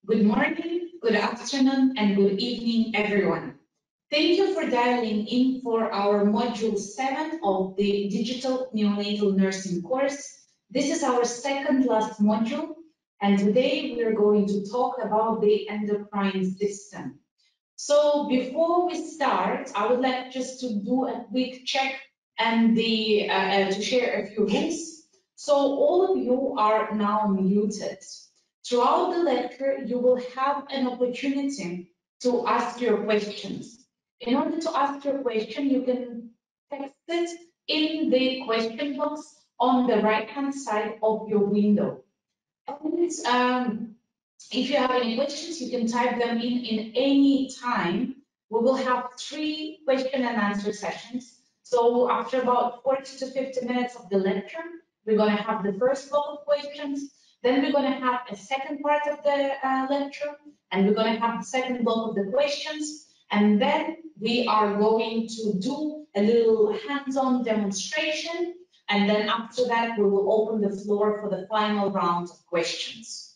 Good morning, good afternoon, and good evening, everyone. Thank you for dialing in for our Module 7 of the Digital Neonatal Nursing course. This is our second last module, and today we are going to talk about the endocrine system. So before we start, I would like just to do a quick check and to share a few rules. So all of you are now muted. Throughout the lecture, you will have an opportunity to ask your questions. In order to ask your question, you can text it in the question box on the right-hand side of your window. And if you have any questions, you can type them in any time. We will have 3 question and answer sessions. So after about 40 to 50 minutes of the lecture, we're going to have the first block of questions. Then we're going to have a second part of the lecture, and we're going to have the second block of the questions. And then we are going to do a little hands-on demonstration. And then after that, we will open the floor for the final round of questions.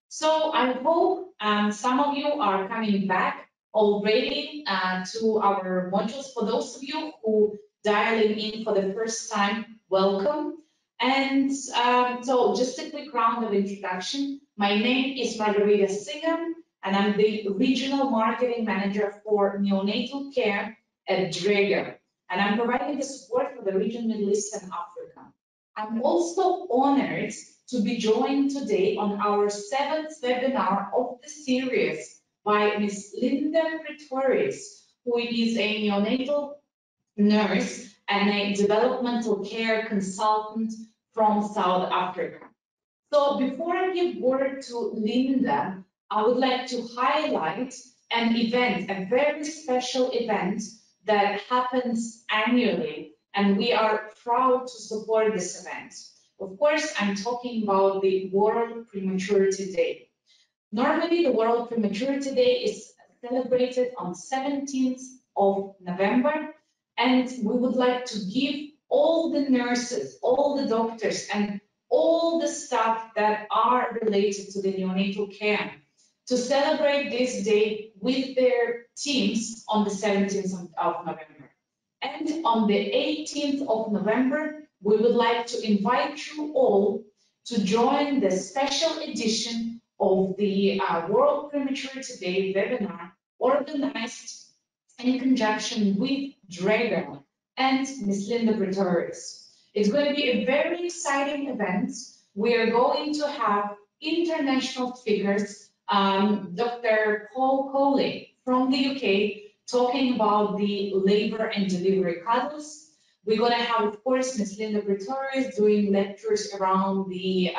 So I hope some of you are coming back already to our modules. For those of you who dialing in for the first time, welcome. And so just a quick round of introduction. My name is Margarita Singham, and I'm the Regional Marketing Manager for Neonatal Care at Dräger. And I'm providing the support for the region, Middle East and Africa. I'm also honored to be joined today on our 7th webinar of the series by Ms. Linda Pretorius, who is a neonatal nurse and a developmental care consultant from South Africa. So before I give word to Linda, I would like to highlight an event, a very special event that happens annually, and we are proud to support this event. Of course, I'm talking about the World Prematurity Day. Normally, the World Prematurity Day is celebrated on 17th of November, and we would like to give all the nurses, all the doctors, and all the staff that are related to the neonatal care to celebrate this day with their teams on the 17th of November. And on the 18th of November, we would like to invite you all to join the special edition of the World Prematurity Day webinar organized in conjunction with Dräger and Ms. Linda Pretorius. It's going to be a very exciting event. We are going to have international speakers, Dr. Paul Coley from the UK, talking about the labor and delivery cuddles. We're going to have, of course, Ms. Linda Pretorius doing lectures around the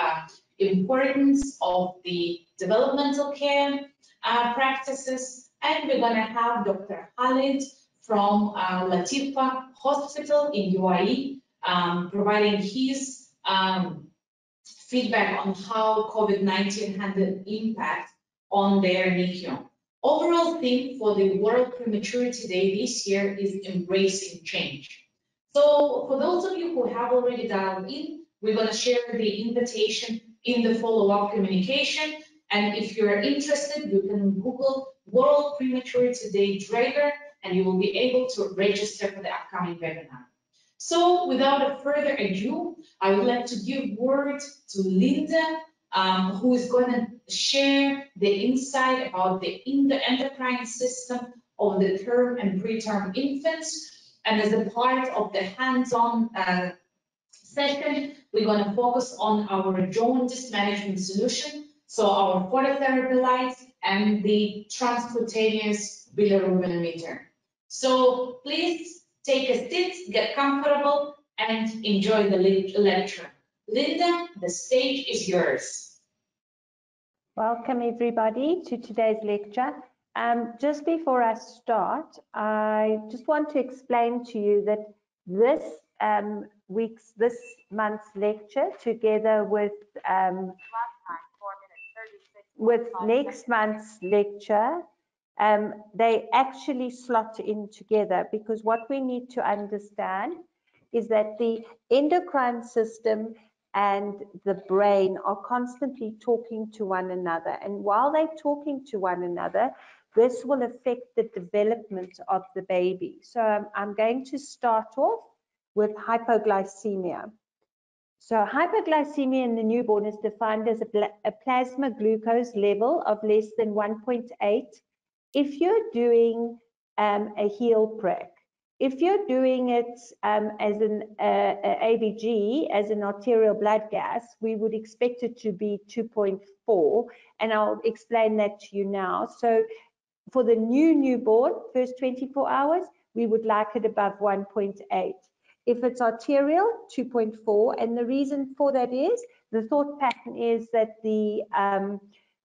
importance of the developmental care practices. And we're going to have Dr. Khalid from Latifa Hospital in UAE, providing his feedback on how COVID-19 had an impact on their NICU. Overall theme for the World Prematurity Day this year is embracing change. So for those of you who have already dialed in, we're going to share the invitation in the follow-up communication. And if you're interested, you can Google World Prematurity Day Dräger, and you will be able to register for the upcoming webinar. So without further ado, I would like to give word to Linda, who is going to share the insight about the endocrine system of the term and preterm infants. And as a part of the hands-on session, we're going to focus on our jaundice management solution, so our phototherapy lights and the transcutaneous bilirubinometer. So please take a seat, get comfortable, and enjoy the lecture. Linda, the stage is yours. Welcome everybody to today's lecture. Just before I start, I just want to explain to you that this month's lecture, together with next month's lecture, they actually slot in together, because what we need to understand is that the endocrine system and the brain are constantly talking to one another. And while they're talking to one another, this will affect the development of the baby. So I'm going to start off with hypoglycemia. So hyperglycemia in the newborn is defined as a plasma glucose level of less than 1.8 if you're doing a heel prick. If you're doing it as an ABG, as an arterial blood gas, we would expect it to be 2.4, and I'll explain that to you now. So for the newborn, first 24 hours, we would like it above 1.8. If it's arterial, 2.4, and the reason for that is, the thought pattern is that the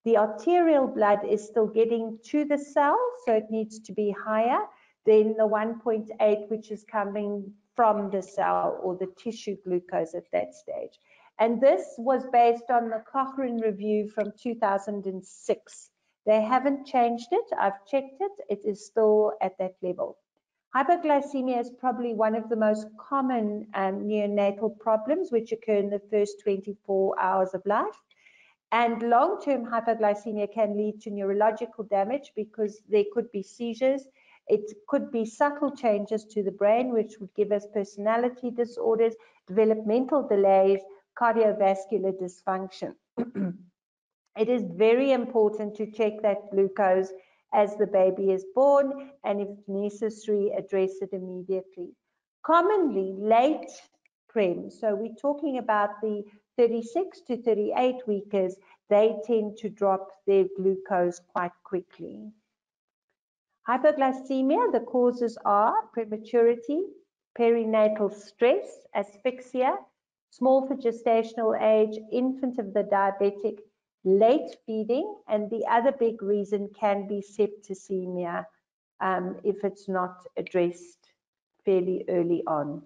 arterial blood is still getting to the cell, so it needs to be higher than the 1.8, which is coming from the cell or the tissue glucose at that stage. And this was based on the Cochrane review from 2006. They haven't changed it. I've checked it. It is still at that level. Hypoglycemia is probably one of the most common neonatal problems which occur in the first 24 hours of life. And long-term hypoglycemia can lead to neurological damage because there could be seizures. It could be subtle changes to the brain, which would give us personality disorders, developmental delays, cardiovascular dysfunction. It is very important to check that glucose as the baby is born, and if necessary, address it immediately. Commonly, late prem, so we're talking about the 36 to 38 weekers, they tend to drop their glucose quite quickly. Hypoglycemia, the causes are prematurity, perinatal stress, asphyxia, small for gestational age, infant of the diabetic, late feeding, and the other big reason can be septicemia if it's not addressed fairly early on.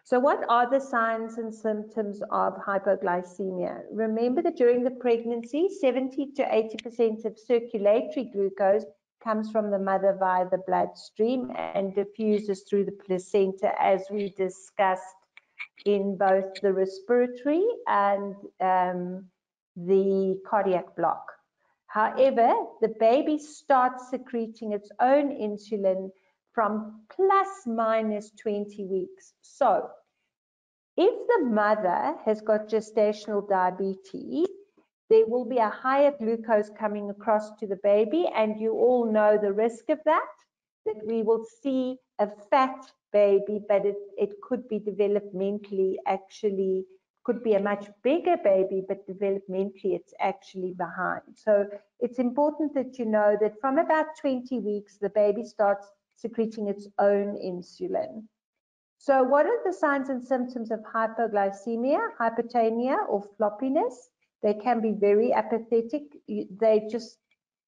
So what are the signs and symptoms of hypoglycemia? Remember that during the pregnancy, 70 to 80% of circulatory glucose comes from the mother via the bloodstream and diffuses through the placenta, as we discussed in both the respiratory and the cardiac block. However, the baby starts secreting its own insulin from plus minus 20 weeks. So if the mother has got gestational diabetes, there will be a higher glucose coming across to the baby, and you all know the risk of that we will see a fat baby, but it could be developmentally actually, could be a much bigger baby, but developmentally it's actually behind. So it's important that you know that from about 20 weeks, the baby starts secreting its own insulin. So what are the signs and symptoms of hypoglycemia, hypotonia, or floppiness? They can be very apathetic. They just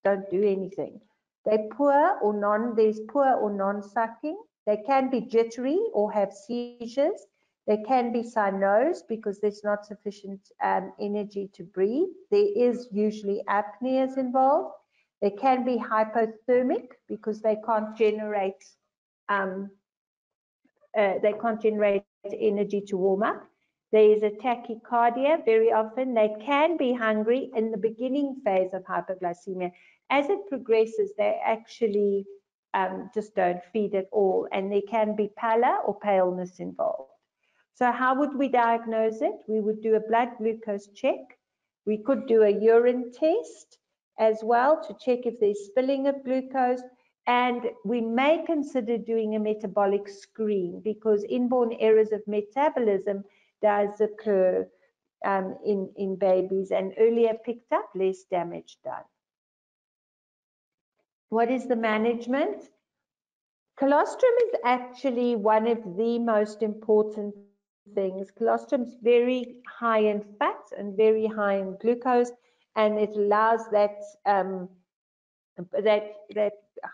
don't do anything. They're poor or there's poor or non-sucking. They can be jittery or have seizures. They can be cyanosed because there's not sufficient energy to breathe. There is usually apneas involved. They can be hypothermic because they can't generate energy to warm up. There is a tachycardia very often. They can be hungry in the beginning phase of hypoglycemia. As it progresses, they actually just don't feed at all, and there can be pallor or paleness involved. So how would we diagnose it? We would do a blood glucose check. We could do a urine test as well to check if there's spilling of glucose, and we may consider doing a metabolic screen because inborn errors of metabolism does occur in babies, and earlier picked up, less damage done. What is the management? Colostrum is actually one of the most important things. Colostrum is very high in fat and very high in glucose, and it allows that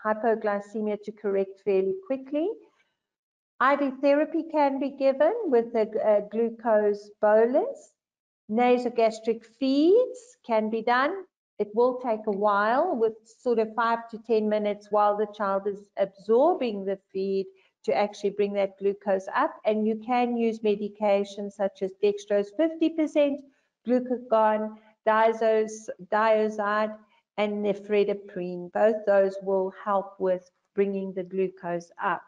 hypoglycemia to correct fairly quickly. IV therapy can be given with a glucose bolus. Nasogastric feeds can be done. It will take a while, with sort of 5 to 10 minutes while the child is absorbing the feed to actually bring that glucose up. And you can use medications such as dextrose 50%, glucagon, diazide, and nephredaprine. Both those will help with bringing the glucose up.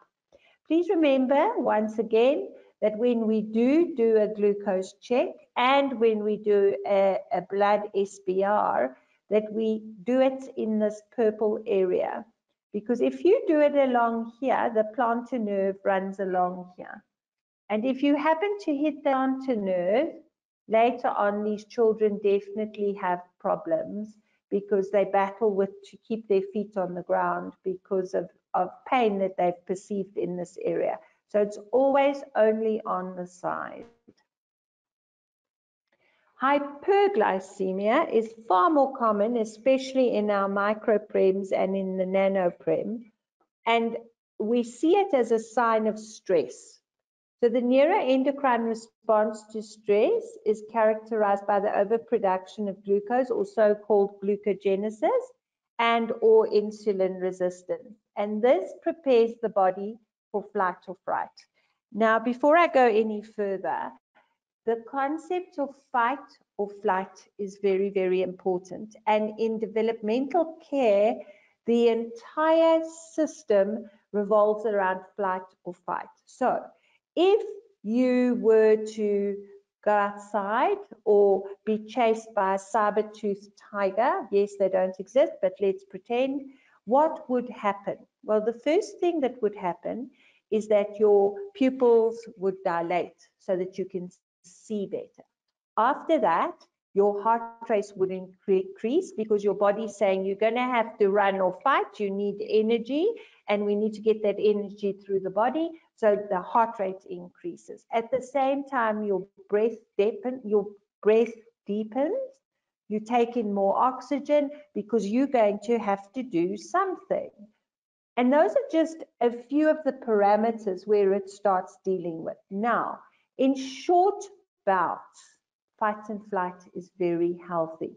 Please remember, once again, that when we do a glucose check and when we do a blood SBR, that we do it in this purple area. Because if you do it along here, the plantar nerve runs along here. And if you happen to hit the plantar nerve, later on these children definitely have problems because they battle to keep their feet on the ground because of pain that they've perceived in this area. So it's always only on the side. Hyperglycemia is far more common, especially in our microprems and in the nanoprem. And we see it as a sign of stress. So the neuroendocrine response to stress is characterized by the overproduction of glucose, also called glucogenesis, and or insulin resistance. And this prepares the body for flight or fright. Now, before I go any further, the concept of fight or flight is very, very important. And in developmental care, the entire system revolves around flight or fight. So if you were to go outside or be chased by a saber-toothed tiger, yes, they don't exist, but let's pretend, what would happen? Well, the first thing that would happen is that your pupils would dilate so that you can see better. After that, your heart rate would increase because your body's saying you're going to have to run or fight, you need energy, and we need to get that energy through the body, so the heart rate increases. At the same time, your breath deepens, you take in more oxygen because you're going to have to do something. And those are just a few of the parameters where it starts dealing with. Now, in short bouts, fight and flight is very healthy.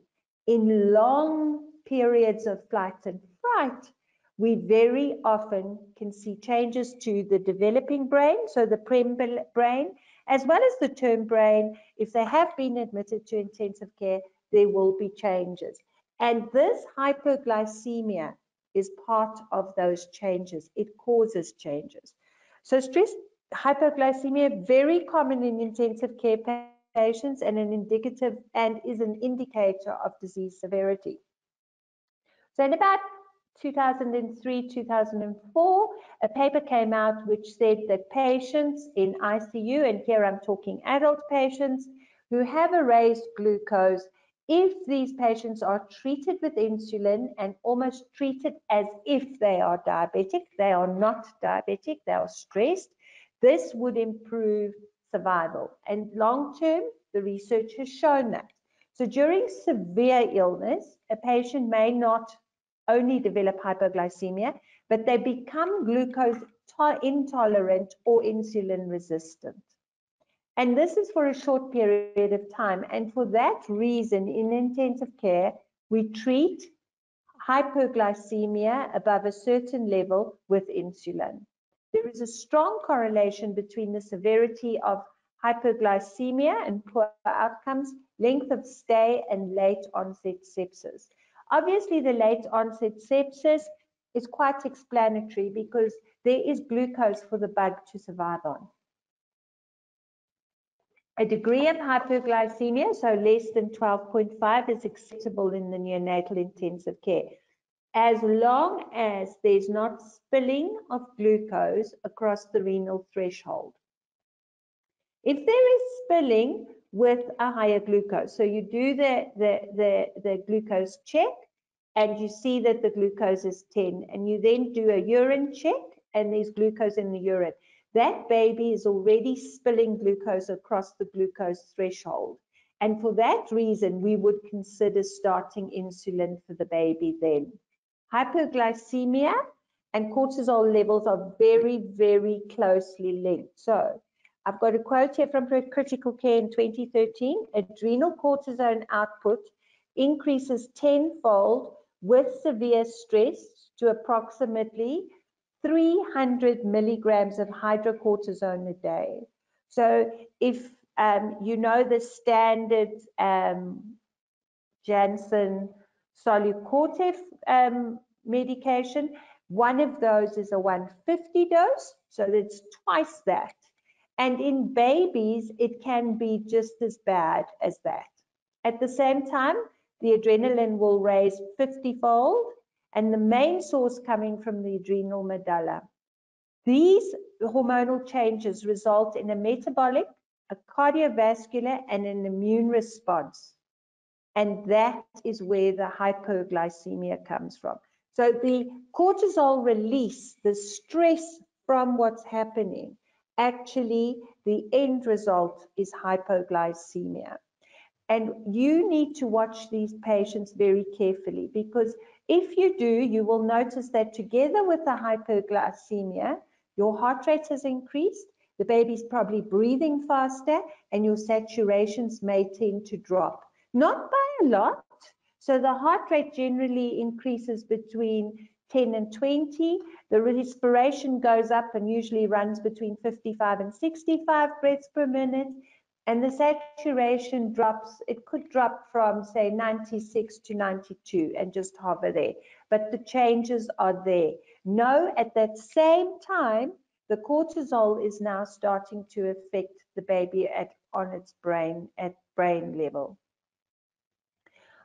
In long periods of flight and fright, we very often can see changes to the developing brain, so the prem brain, as well as the term brain. If they have been admitted to intensive care, there will be changes. And this hypoglycemia is part of those changes. It causes changes. So stress hypoglycemia, very common in intensive care patients and is an indicator of disease severity. So in about 2003, 2004, a paper came out which said that patients in ICU, and here I'm talking adult patients who have a raised glucose, if these patients are treated with insulin and almost treated as if they are diabetic, they are not diabetic, they are stressed, this would improve survival. And long term, the research has shown that. So during severe illness, a patient may not only develop hypoglycemia, but they become glucose intolerant or insulin resistant. And this is for a short period of time. And for that reason, in intensive care, we treat hypoglycemia above a certain level with insulin. There is a strong correlation between the severity of hypoglycemia and poor outcomes, length of stay, and late onset sepsis. Obviously, the late onset sepsis is quite explanatory because there is glucose for the bug to survive on. A degree of hypoglycemia, so less than 12.5, is acceptable in the neonatal intensive care, as long as there's not spilling of glucose across the renal threshold. If there is spilling with a higher glucose, so you do the glucose check and you see that the glucose is 10, and you then do a urine check and there's glucose in the urine, that baby is already spilling glucose across the glucose threshold. And for that reason, we would consider starting insulin for the baby then. Hypoglycemia and cortisol levels are very, very closely linked. So I've got a quote here from Critical Care in 2013. Adrenal cortisone output increases tenfold with severe stress to approximately 300 milligrams of hydrocortisone a day. So if you know the standard Janssen Solucortef medication, one of those is a 150 dose, so it's twice that. And in babies, it can be just as bad as that. At the same time, the adrenaline will raise 50-fold, and the main source coming from the adrenal medulla. These hormonal changes result in a metabolic, a cardiovascular, and an immune response. And that is where the hypoglycemia comes from. So the cortisol release, the stress from what's happening, actually the end result is hypoglycemia. And you need to watch these patients very carefully, because if you do, you will notice that together with the hypoglycemia, your heart rate has increased, the baby's probably breathing faster, and your saturations may tend to drop. Not by a lot. So the heart rate generally increases between 10 and 20. The respiration goes up and usually runs between 55 and 65 breaths per minute. And the saturation drops, it could drop from say 96 to 92 and just hover there. But the changes are there. No, at that same time, the cortisol is now starting to affect the baby on its brain, at brain level.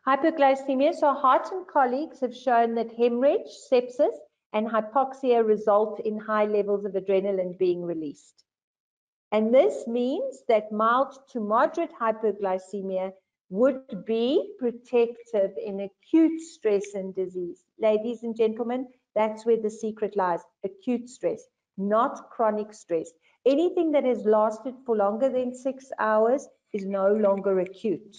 Hypoglycemia, so Hart and colleagues have shown that hemorrhage, sepsis, and hypoxia result in high levels of adrenaline being released. And this means that mild to moderate hypoglycemia would be protective in acute stress and disease. Ladies and gentlemen, that's where the secret lies, acute stress, not chronic stress. Anything that has lasted for longer than 6 hours is no longer acute.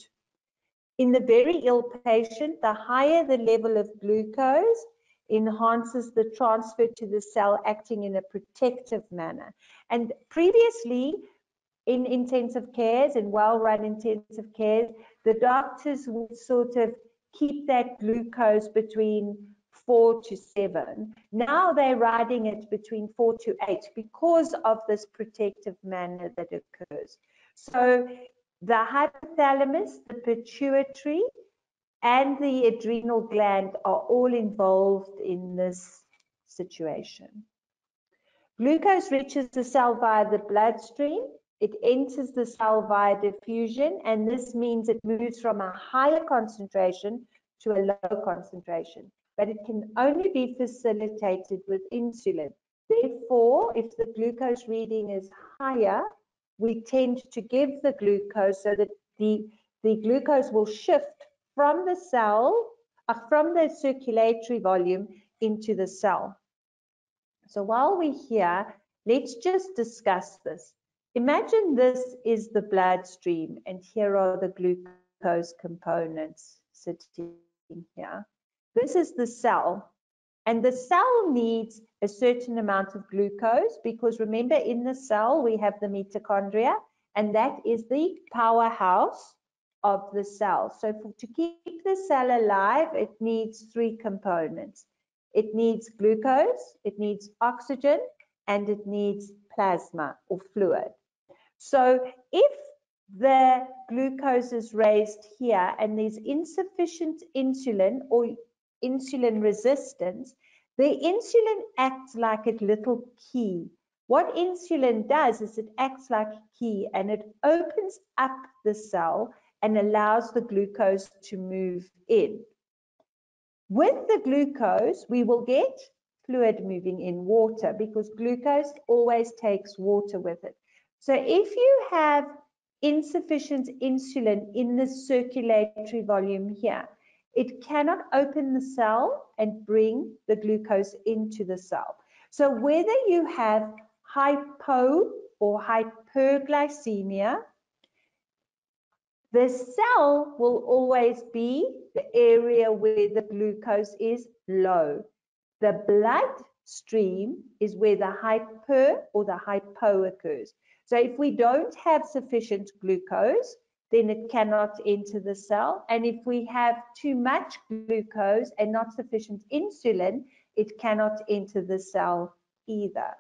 In the very ill patient, the higher the level of glucose enhances the transfer to the cell, acting in a protective manner. And previously, in intensive cares and well-run intensive cares, the doctors would sort of keep that glucose between 4 to 7. Now they're riding it between 4 to 8 because of this protective manner that occurs. So the hypothalamus, the pituitary, and the adrenal gland are all involved in this situation. Glucose reaches the cell via the bloodstream. It enters the cell via diffusion, and this means it moves from a higher concentration to a low concentration, but it can only be facilitated with insulin. Therefore, if the glucose reading is higher, we tend to give the glucose so that the glucose will shift from the cell, from the circulatory volume into the cell. So while we're here, let's just discuss this. Imagine this is the bloodstream, and here are the glucose components sitting here. This is the cell, and the cell needs a certain amount of glucose because remember, in the cell we have the mitochondria, and that is the powerhouse of the cell. So to keep the cell alive, it needs 3 components. It needs glucose, it needs oxygen, and it needs plasma or fluid. So if the glucose is raised here and there's insufficient insulin or insulin resistance, the insulin acts like a little key. What insulin does is it acts like a key and it opens up the cell and allows the glucose to move in. With the glucose, we will get fluid moving in, water, because glucose always takes water with it. So if you have insufficient insulin in the circulatory volume here, it cannot open the cell and bring the glucose into the cell. So whether you have hypo or hyperglycemia, the cell will always be the area where the glucose is low. The bloodstream is where the hyper or the hypo occurs. So if we don't have sufficient glucose, then it cannot enter the cell. And if we have too much glucose and not sufficient insulin, it cannot enter the cell either.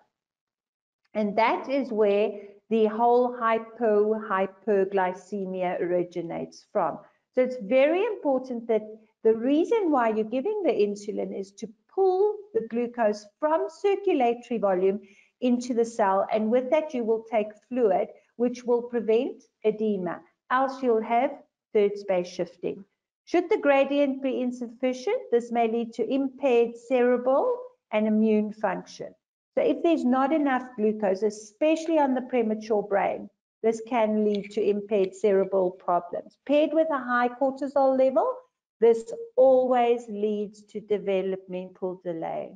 And that is where the whole hypoglycemia originates from. So it's very important that the reason why you're giving the insulin is to pull the glucose from circulatory volume into the cell, and with that you will take fluid, which will prevent edema, else you'll have third space shifting. Should the gradient be insufficient, this may lead to impaired cerebral and immune function. So if there's not enough glucose, especially on the premature brain, this can lead to impaired cerebral problems. Paired with a high cortisol level, this always leads to developmental delay.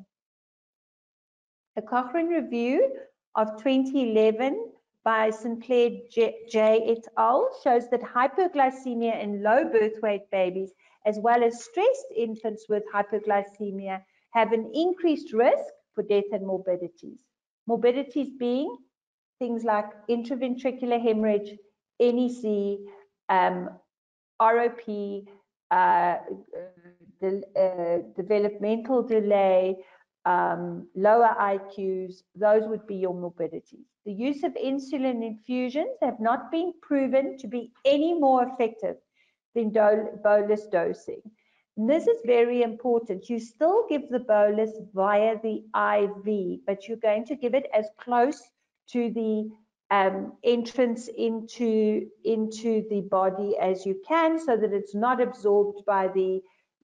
A Cochrane review of 2011 by Sinclair J. et al. Shows that hyperglycemia in low birth weight babies, as well as stressed infants with hyperglycemia, have an increased risk for death and morbidities. Morbidities being things like intraventricular hemorrhage, NEC, ROP, developmental delay, lower IQs, those would be your morbidities. The use of insulin infusions have not been proven to be any more effective than bolus dosing. And this is very important. You still give the bolus via the IV, but you're going to give it as close to the entrance into the body as you can, so that it's not absorbed by the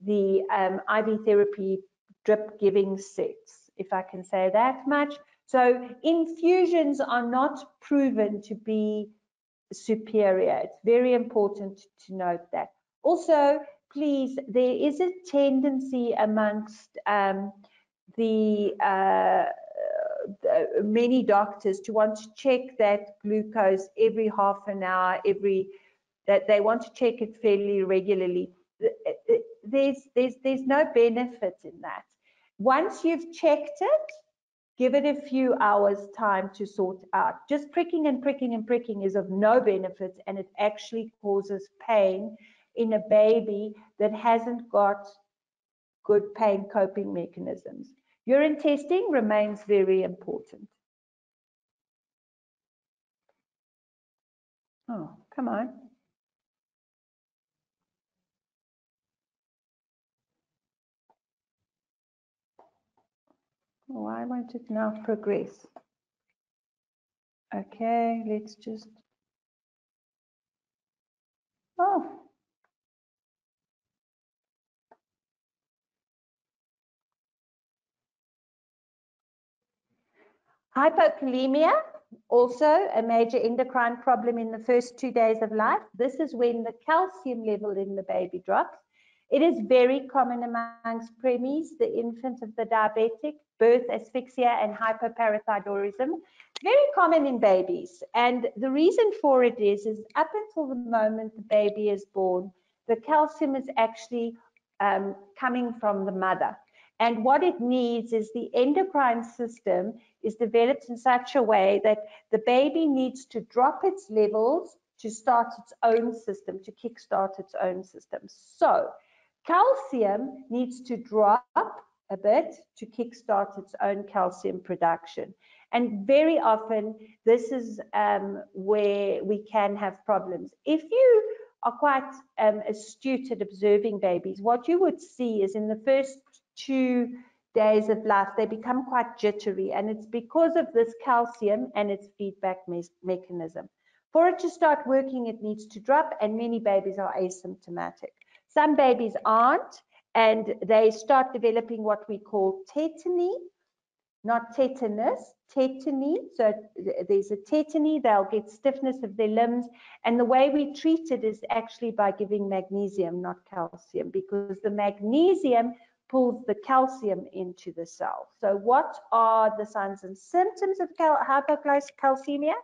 IV therapy drip giving sets, if I can say that much. So infusions are not proven to be superior. It's very important to note that. Also, please, there is a tendency amongst many doctors to want to check that glucose every half an hour, that they want to check it fairly regularly. There's no benefit in that. Once you've checked it, give it a few hours time to sort out. Just pricking and pricking and pricking is of no benefit, and it actually causes pain in a baby that hasn't got good pain coping mechanisms. Urine testing remains very important. Oh, come on. Why won't it now progress? Okay, let's just, oh. Hypokalemia, also a major endocrine problem in the first 2 days of life. This is when the calcium level in the baby drops. It is very common amongst preemies, the infant of the diabetic, birth asphyxia and hypoparathyroidism. Very common in babies. And the reason for it is up until the moment the baby is born, the calcium is actually coming from the mother. And what it needs is the endocrine system is developed in such a way that the baby needs to drop its levels to start its own system, to kickstart its own system. So calcium needs to drop a bit to kickstart its own calcium production. And very often, this is where we can have problems. If you are quite astute at observing babies, what you would see is in the first 2 days of life, they become quite jittery, and it's because of this calcium and its feedback mechanism. For it to start working, it needs to drop, and many babies are asymptomatic. Some babies aren't, and they start developing what we call tetany, not tetanus, tetany. So there's a tetany, they'll get stiffness of their limbs, and the way we treat it is actually by giving magnesium, not calcium, because the magnesium pulls the calcium into the cell. So what are the signs and symptoms of hypocalcemia?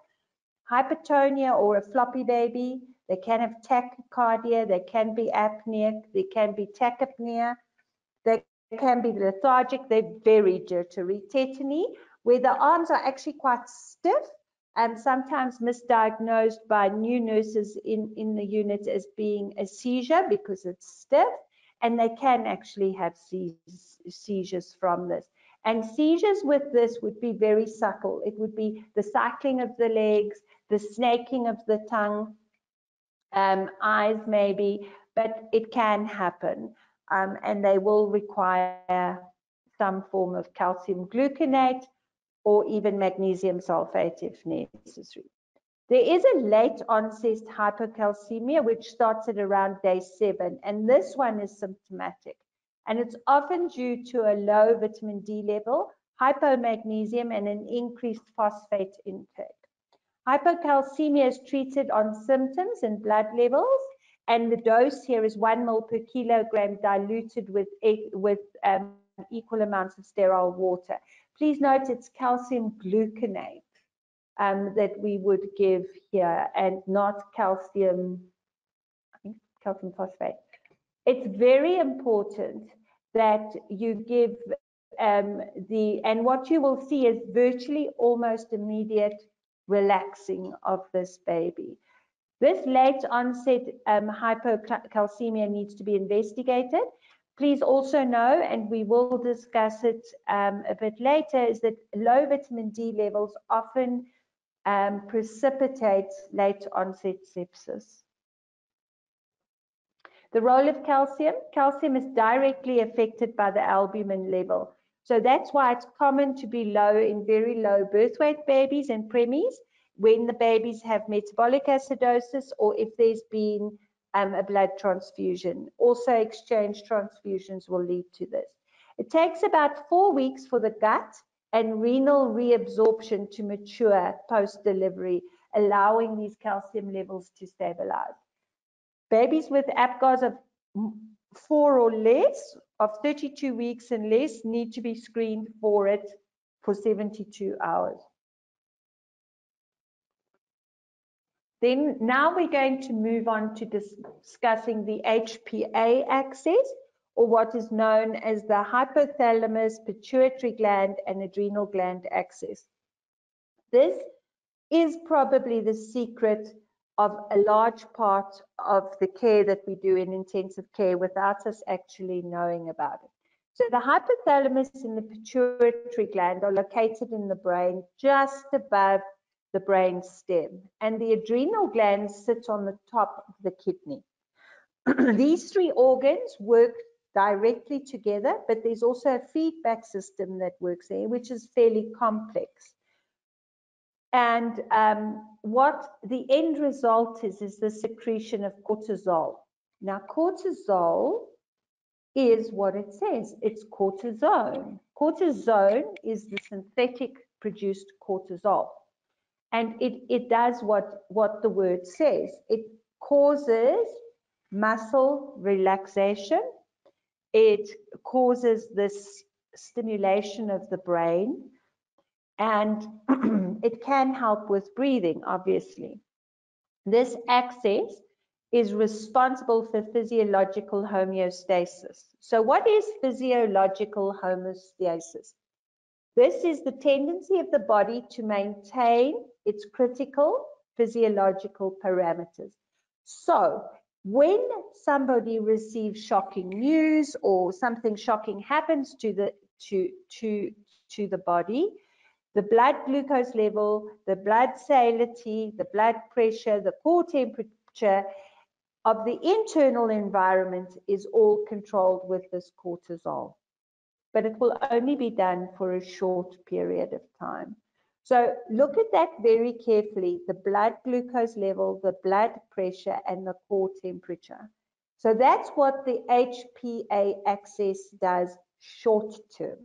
Hypertonia or a floppy baby. They can have tachycardia, they can be apneic, they can be tachypnea, they can be lethargic, they're very jittery. Tetany, where the arms are actually quite stiff and sometimes misdiagnosed by new nurses in the unit as being a seizure because it's stiff, and they can actually have seizures from this. And seizures with this would be very subtle. It would be the cycling of the legs, the snaking of the tongue, eyes maybe, but it can happen. And they will require some form of calcium gluconate or even magnesium sulfate if necessary. There is a late onset hypocalcemia, which starts at around day 7, and this one is symptomatic. And it's often due to a low vitamin D level, hypomagnesium, and an increased phosphate intake. Hypocalcemia is treated on symptoms and blood levels, and the dose here is 1 ml per kilogram diluted with equal amounts of sterile water. Please note it's calcium gluconate that we would give here and not calcium, I think calcium phosphate. It's very important that you give and what you will see is virtually almost immediate relaxing of this baby. This late onset hypocalcemia needs to be investigated. Please also know, and we will discuss it a bit later, is that low vitamin D levels often precipitate late onset sepsis. The role of calcium. Calcium is directly affected by the albumin level. So that's why it's common to be low in very low birth weight babies and preemies when the babies have metabolic acidosis or if there's been a blood transfusion. Also, exchange transfusions will lead to this. It takes about 4 weeks for the gut and renal reabsorption to mature post-delivery, allowing these calcium levels to stabilize. Babies with APGARs of 4 or less, of 32 weeks and less, need to be screened for it for 72 hours. Then now we're going to move on to discussing the HPA axis, or what is known as the hypothalamus, pituitary gland, and adrenal gland axis. This is probably the secret of a large part of the care that we do in intensive care without us actually knowing about it. So the hypothalamus and the pituitary gland are located in the brain just above the brain stem, and the adrenal glands sit on the top of the kidney. These 3 organs work directly together, but there's also a feedback system that works there, which is fairly complex. And what the end result is the secretion of cortisol. Now, cortisol is what it says. It's cortisone. Cortisone is the synthetic produced cortisol. And it does what the word says. It causes muscle relaxation. It causes this stimulation of the brain. And it can help with breathing, obviously. This axis is responsible for physiological homeostasis. So what is physiological homeostasis? This is the tendency of the body to maintain its critical physiological parameters. So when somebody receives shocking news or something shocking happens to the body, the blood glucose level, the blood salinity, the blood pressure, the core temperature of the internal environment is all controlled with this cortisol. But it will only be done for a short period of time. So look at that very carefully, the blood glucose level, the blood pressure, and the core temperature. So that's what the HPA axis does short term.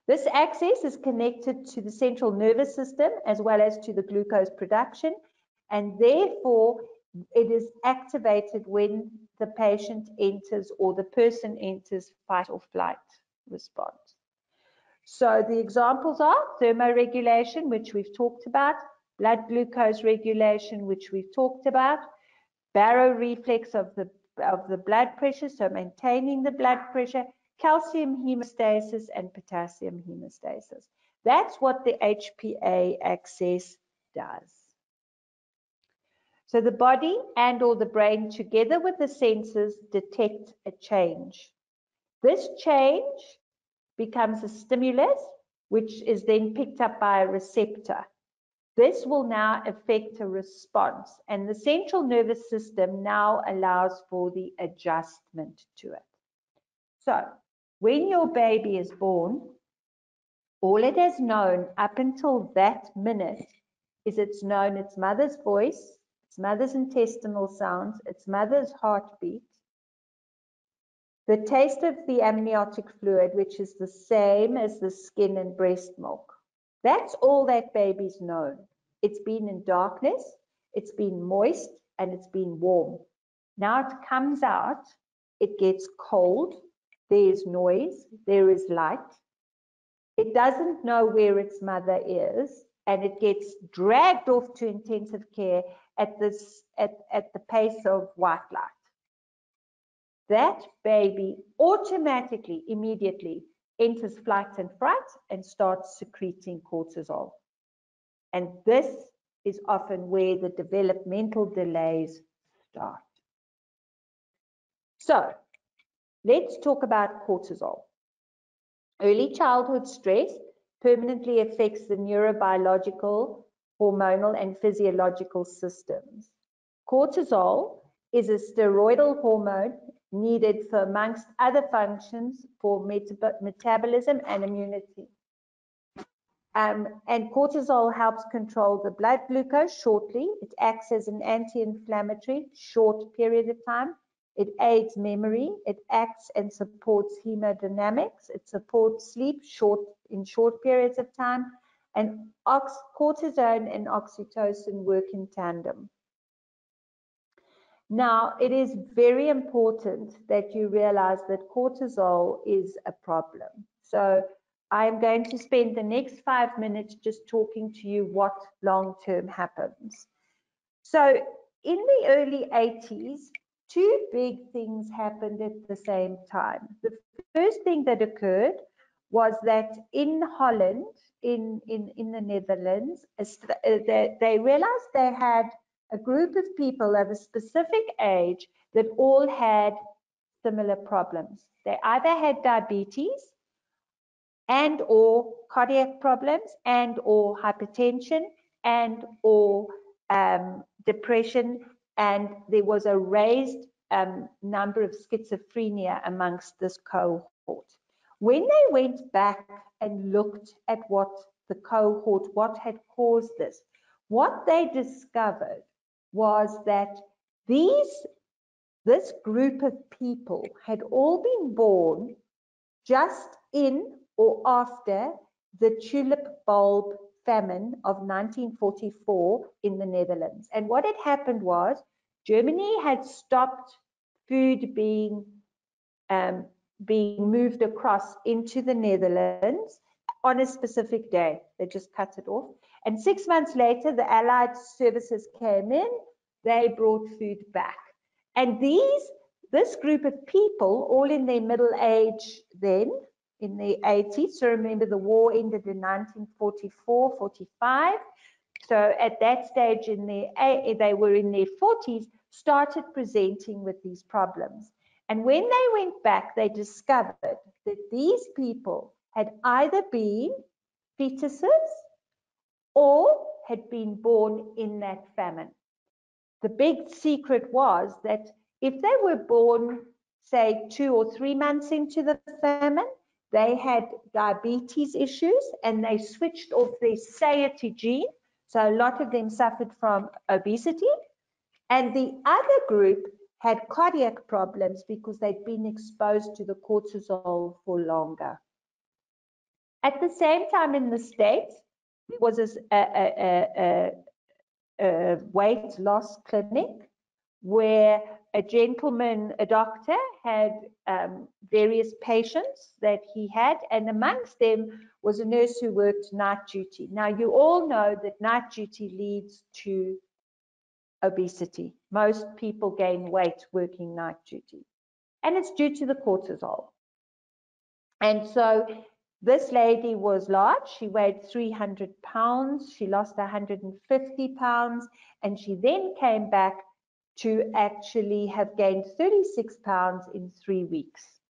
This axis is connected to the central nervous system as well as to the glucose production, and therefore it is activated when the patient enters or the person enters fight or flight response. So the examples are thermoregulation, which we've talked about, blood glucose regulation, which we've talked about, baroreflex of the blood pressure, so maintaining the blood pressure, calcium hemostasis, and potassium hemostasis. That's what the HPA axis does. So the body and or the brain together with the senses detect a change. This change becomes a stimulus, which is then picked up by a receptor. This will now affect a response, and the central nervous system now allows for the adjustment to it. So, when your baby is born, all it has known up until that minute is it's known its mother's voice, its mother's intestinal sounds, its mother's heartbeat, the taste of the amniotic fluid, which is the same as the skin and breast milk. That's all that baby's known. It's been in darkness, it's been moist, and it's been warm. Now it comes out, it gets cold, there is noise, there is light. It doesn't know where its mother is, and it gets dragged off to intensive care at the pace of white light. That baby automatically, immediately enters flight and fright and starts secreting cortisol. And this is often where the developmental delays start. So let's talk about cortisol. Early childhood stress permanently affects the neurobiological, hormonal, and physiological systems. Cortisol is a steroidal hormone needed for, amongst other functions, for metabolism and immunity. And cortisol helps control the blood glucose shortly. It acts as an anti-inflammatory, short period of time. It aids memory. It acts and supports hemodynamics. It supports sleep in short periods of time. And cortisone and oxytocin work in tandem. Now, it is very important that you realize that cortisol is a problem. So I'm going to spend the next 5 minutes just talking to you what long-term happens. So in the early 80s, two big things happened at the same time. The first thing that occurred was that in Holland, in the Netherlands, they realized they had a group of people of a specific age that all had similar problems. They either had diabetes and or cardiac problems and or hypertension and or depression, and there was a raised number of schizophrenia amongst this cohort. When they went back and looked at what had caused this, what they discovered was that this group of people had all been born just in or after the tulip bulb famine of 1944 in the Netherlands. And what had happened was Germany had stopped food being moved across into the Netherlands on a specific day. They just cut it off. And 6 months later, the Allied services came in, they brought food back. And this group of people, all in their middle age then, in the 80s, so remember the war ended in 1944, 45. So at that stage, they were in their 40s, started presenting with these problems. And when they went back, they discovered that these people had either been fetuses or had been born in that famine. The big secret was that if they were born, say, 2 or 3 months into the famine, they had diabetes issues and they switched off their satiety gene. So a lot of them suffered from obesity. And the other group had cardiac problems because they'd been exposed to the cortisol for longer. At the same time in the States, there was a weight loss clinic where a doctor had various patients that he had, and amongst them was a nurse who worked night duty. Now, you all know that night duty leads to obesity. Most people gain weight working night duty, and it's due to the cortisol. And so this lady was large. She weighed 300 pounds. She lost 150 pounds, and she then came back to actually have gained 36 pounds in 3 weeks.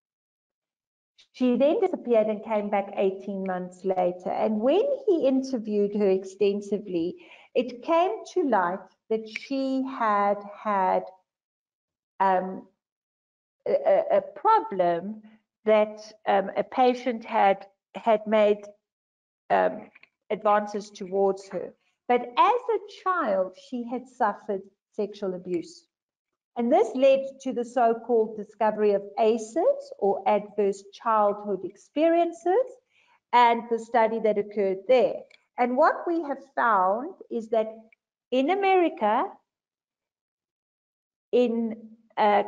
She then disappeared and came back 18 months later. And when he interviewed her extensively, it came to light that she had had a problem that a patient had made advances towards her. But as a child, she had suffered sexual abuse. And this led to the so-called discovery of ACEs, or adverse childhood experiences, and the study that occurred there. And what we have found is that in America, in a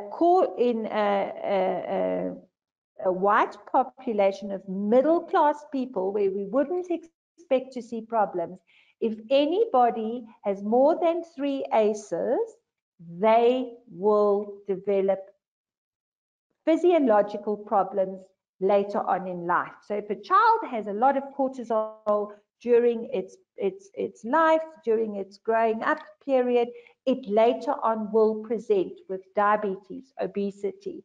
white population of middle-class people where we wouldn't expect to see problems, if anybody has more than 3 ACEs, they will develop physiological problems later on in life. So if a child has a lot of cortisol during its life, during its growing up period, it later on will present with diabetes, obesity,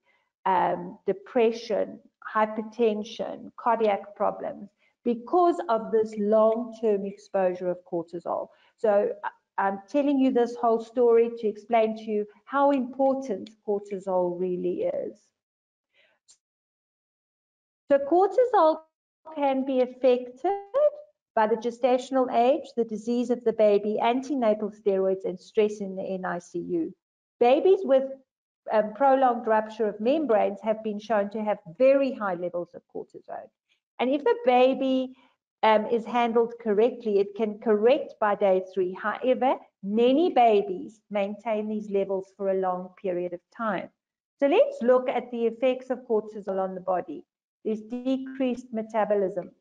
depression, hypertension, cardiac problems, because of this long-term exposure of cortisol. So I'm telling you this whole story to explain to you how important cortisol really is. So cortisol can be affected by the gestational age, the disease of the baby, antenatal steroids, and stress in the NICU. Babies with prolonged rupture of membranes have been shown to have very high levels of cortisol. And if a baby is handled correctly, it can correct by day 3. However, many babies maintain these levels for a long period of time. So let's look at the effects of cortisol on the body. There's decreased metabolism.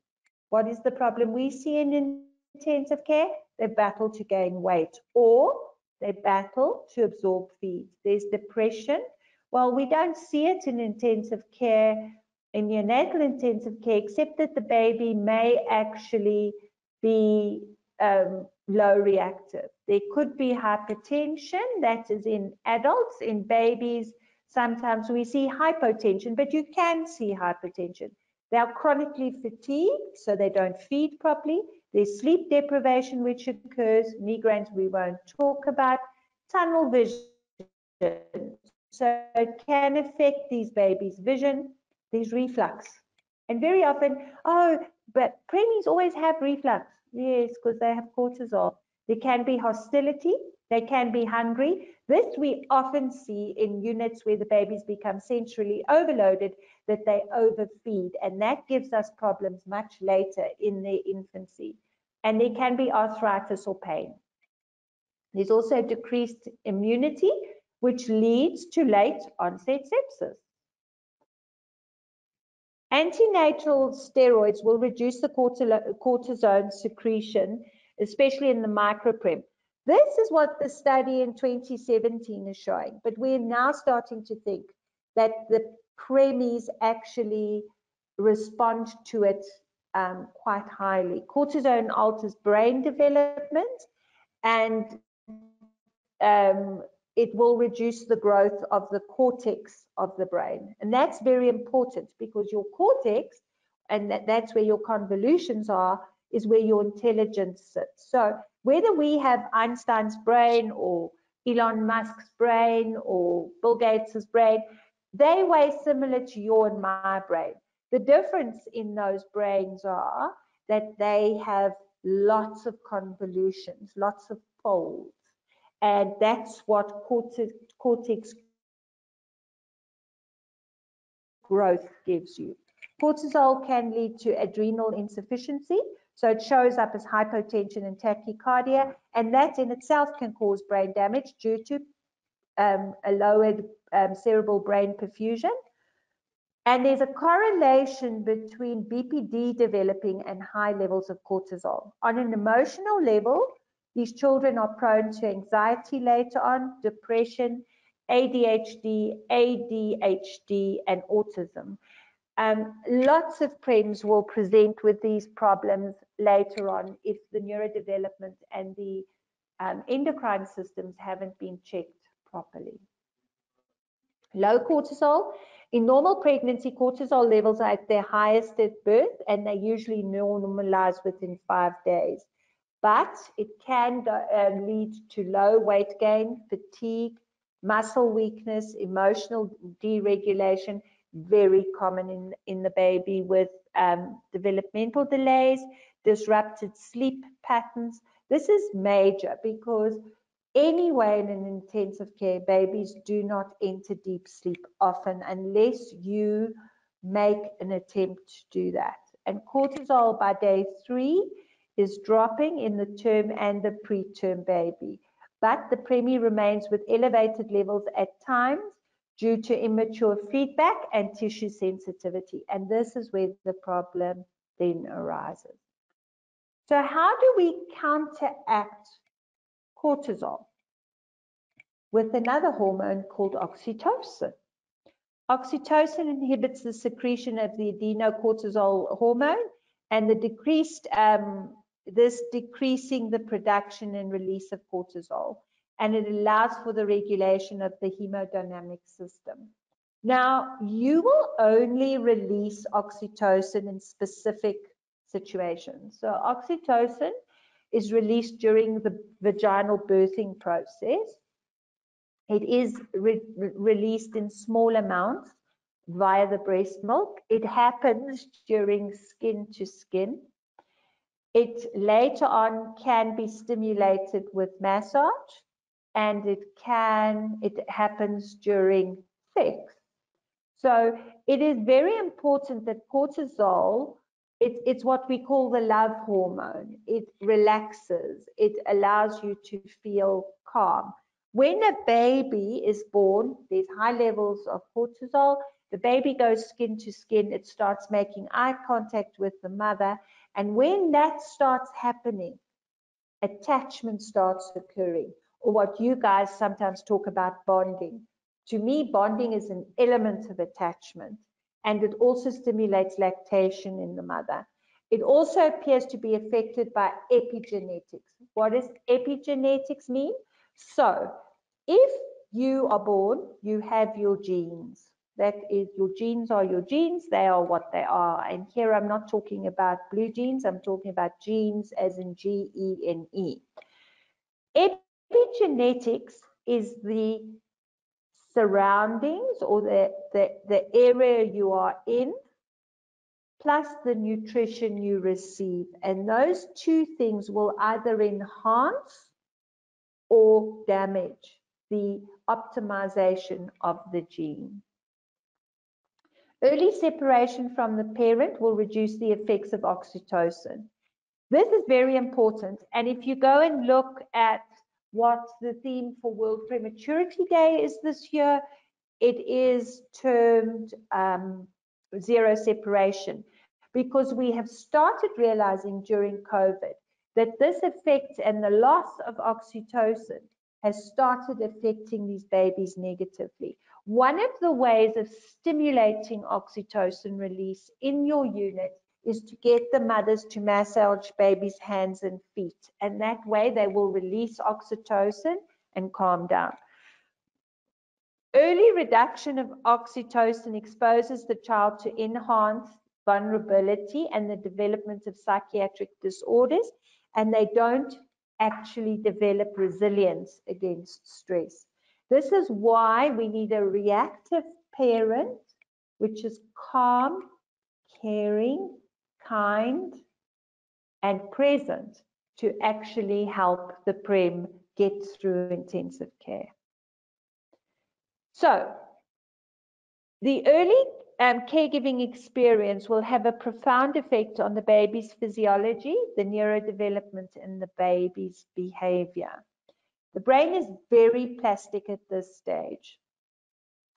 What is the problem we see in intensive care? They battle to gain weight, or they battle to absorb feeds. There's depression. Well, we don't see it in intensive care, in neonatal intensive care, except that the baby may actually be low reactive. There could be hypertension, that is in adults. In babies, sometimes we see hypotension, but you can see hypertension. They are chronically fatigued, so they don't feed properly. There's sleep deprivation, which occurs. Migraines we won't talk about. Tunnel vision. So it can affect these babies' vision. There's reflux. And very often, oh, but preemies always have reflux. Yes, because they have cortisol. There can be hostility. They can be hungry. This we often see in units where the babies become centrally overloaded, that they overfeed, and that gives us problems much later in their infancy. And there can be arthritis or pain. There's also decreased immunity, which leads to late onset sepsis. Antenatal steroids will reduce the cortisone secretion, especially in the microprem. This is what the study in 2017 is showing, but we're now starting to think that the preemies actually respond to it quite highly. Cortisone alters brain development, and it will reduce the growth of the cortex of the brain. And that's very important, because your cortex, and that's where your convolutions are, is where your intelligence sits. So whether we have Einstein's brain or Elon Musk's brain or Bill Gates's brain, they weigh similar to your and my brain. The difference in those brains are that they have lots of convolutions, lots of folds. And that's what cortex growth gives you. Cortisol can lead to adrenal insufficiency, so it shows up as hypotension and tachycardia, and that in itself can cause brain damage due to a lowered cerebral brain perfusion. And there's a correlation between BPD developing and high levels of cortisol. On an emotional level, these children are prone to anxiety later on, depression, ADHD, ADHD, and autism. Lots of preemies will present with these problems later on if the neurodevelopment and the endocrine systems haven't been checked properly. Low cortisol In normal pregnancy, cortisol levels are at their highest at birth, and they usually normalize within 5 days. But it can lead to low weight gain, fatigue, muscle weakness, emotional deregulation, very common in the baby with developmental delays, disrupted sleep patterns. This is major because anyway, in an intensive care, babies do not enter deep sleep often unless you make an attempt to do that. And cortisol by day 3 is dropping in the term and the preterm baby. But the preemie remains with elevated levels at times due to immature feedback and tissue sensitivity. And this is where the problem then arises. So how do we counteract cortisol? With another hormone called oxytocin. Oxytocin inhibits the secretion of the adenocortisol hormone and the decreasing the production and release of cortisol, and it allows for the regulation of the hemodynamic system. Now, you will only release oxytocin in specific situations. So oxytocin is released during the vaginal birthing process. It is released in small amounts via the breast milk. It happens during skin to skin. It later on can be stimulated with massage, and it happens during sex. So it is very important that cortisol, it's what we call the love hormone. It relaxes, it allows you to feel calm. When a baby is born, there's high levels of cortisol. The baby goes skin to skin. It starts making eye contact with the mother. And when that starts happening, attachment starts occurring, or what you guys sometimes talk about, bonding. To me, bonding is an element of attachment, and it also stimulates lactation in the mother. It also appears to be affected by epigenetics. What does epigenetics mean? So, if you are born, you have your genes. That is, your genes are your genes, they are what they are. And here I'm not talking about blue genes, I'm talking about genes as in G-E-N-E. Epigenetics is the surroundings or the area you are in, plus the nutrition you receive. And those two things will either enhance or damage the optimization of the gene. Early separation from the parent will reduce the effects of oxytocin. This is very important. And if you go and look at what the theme for World Prematurity Day is this year, it is termed zero separation, because we have started realizing during COVID that this effect and the loss of oxytocin has started affecting these babies negatively. One of the ways of stimulating oxytocin release in your unit is to get the mothers to massage babies' hands and feet, and that way they will release oxytocin and calm down. Early reduction of oxytocin exposes the child to enhanced vulnerability and the development of psychiatric disorders, and they don't actually develop resilience against stress. This is why we need a reactive parent, which is calm, caring, kind, and present to actually help the prem get through intensive care. So, the early caregiving experience will have a profound effect on the baby's physiology, the neurodevelopment, and the baby's behavior. The brain is very plastic at this stage,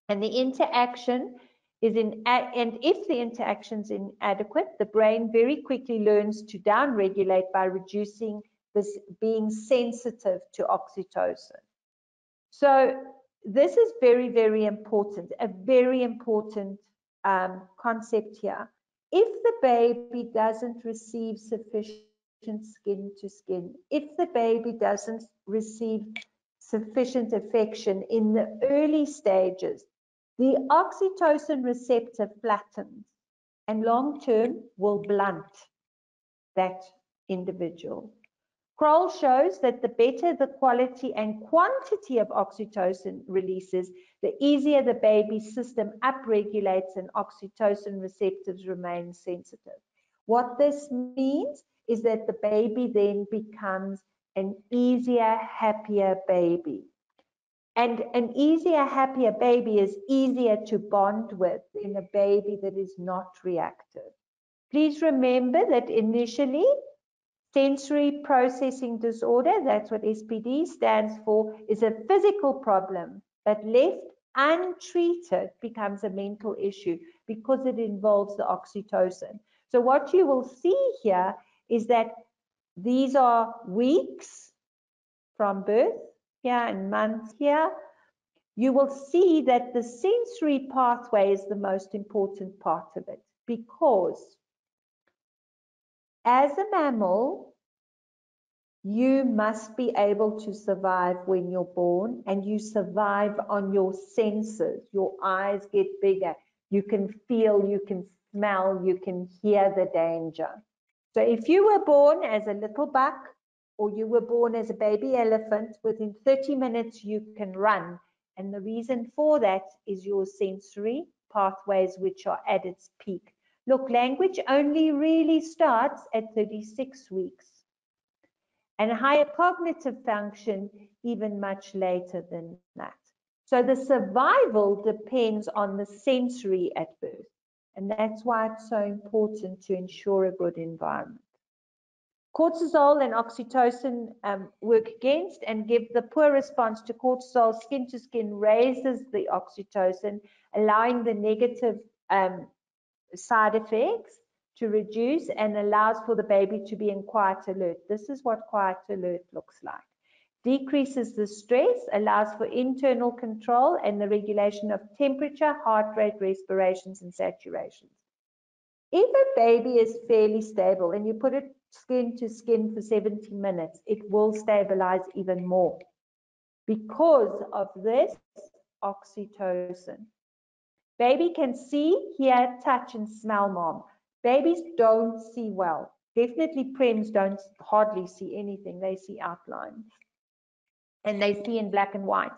and the interaction is and if the interaction is inadequate, the brain very quickly learns to downregulate by reducing this, being sensitive to oxytocin. So this is very, very important, a very important concept here. If the baby doesn't receive sufficient skin to skin, if the baby doesn't receive sufficient affection in the early stages, The oxytocin receptor flattens and long-term will blunt that individual. Kroll shows that the better the quality and quantity of oxytocin releases, the easier the baby's system upregulates and oxytocin receptors remain sensitive. What this means is that the baby then becomes an easier, happier baby. And an easier, happier baby is easier to bond with than a baby that is not reactive. Please remember that initially, sensory processing disorder, that's what SPD stands for, is a physical problem, but left untreated becomes a mental issue because it involves the oxytocin. So what you will see here is that these are weeks from birth here and months here. You will see that the sensory pathway is the most important part of it, because as a mammal, you must be able to survive when you're born, and you survive on your senses. Your eyes get bigger. You can feel, you can smell, you can hear the danger. So if you were born as a little buck or you were born as a baby elephant, within 30 minutes you can run. And the reason for that is your sensory pathways, which are at its peak. Look, language only really starts at 36 weeks. And higher cognitive function even much later than that. So the survival depends on the sensory at birth. And that's why it's so important to ensure a good environment. Cortisol and oxytocin work against and give the poor response to cortisol. Skin to skin raises the oxytocin, allowing the negative side effects to reduce, and allows for the baby to be in quiet alert. This is what quiet alert looks like. Decreases the stress, allows for internal control and the regulation of temperature, heart rate, respirations, and saturations. If a baby is fairly stable and you put it skin to skin for 70 minutes, it will stabilize even more because of this oxytocin. Baby can see, hear, touch, and smell mom. Babies don't see well. Definitely prems don't hardly see anything. They see outlines. And they see in black and white.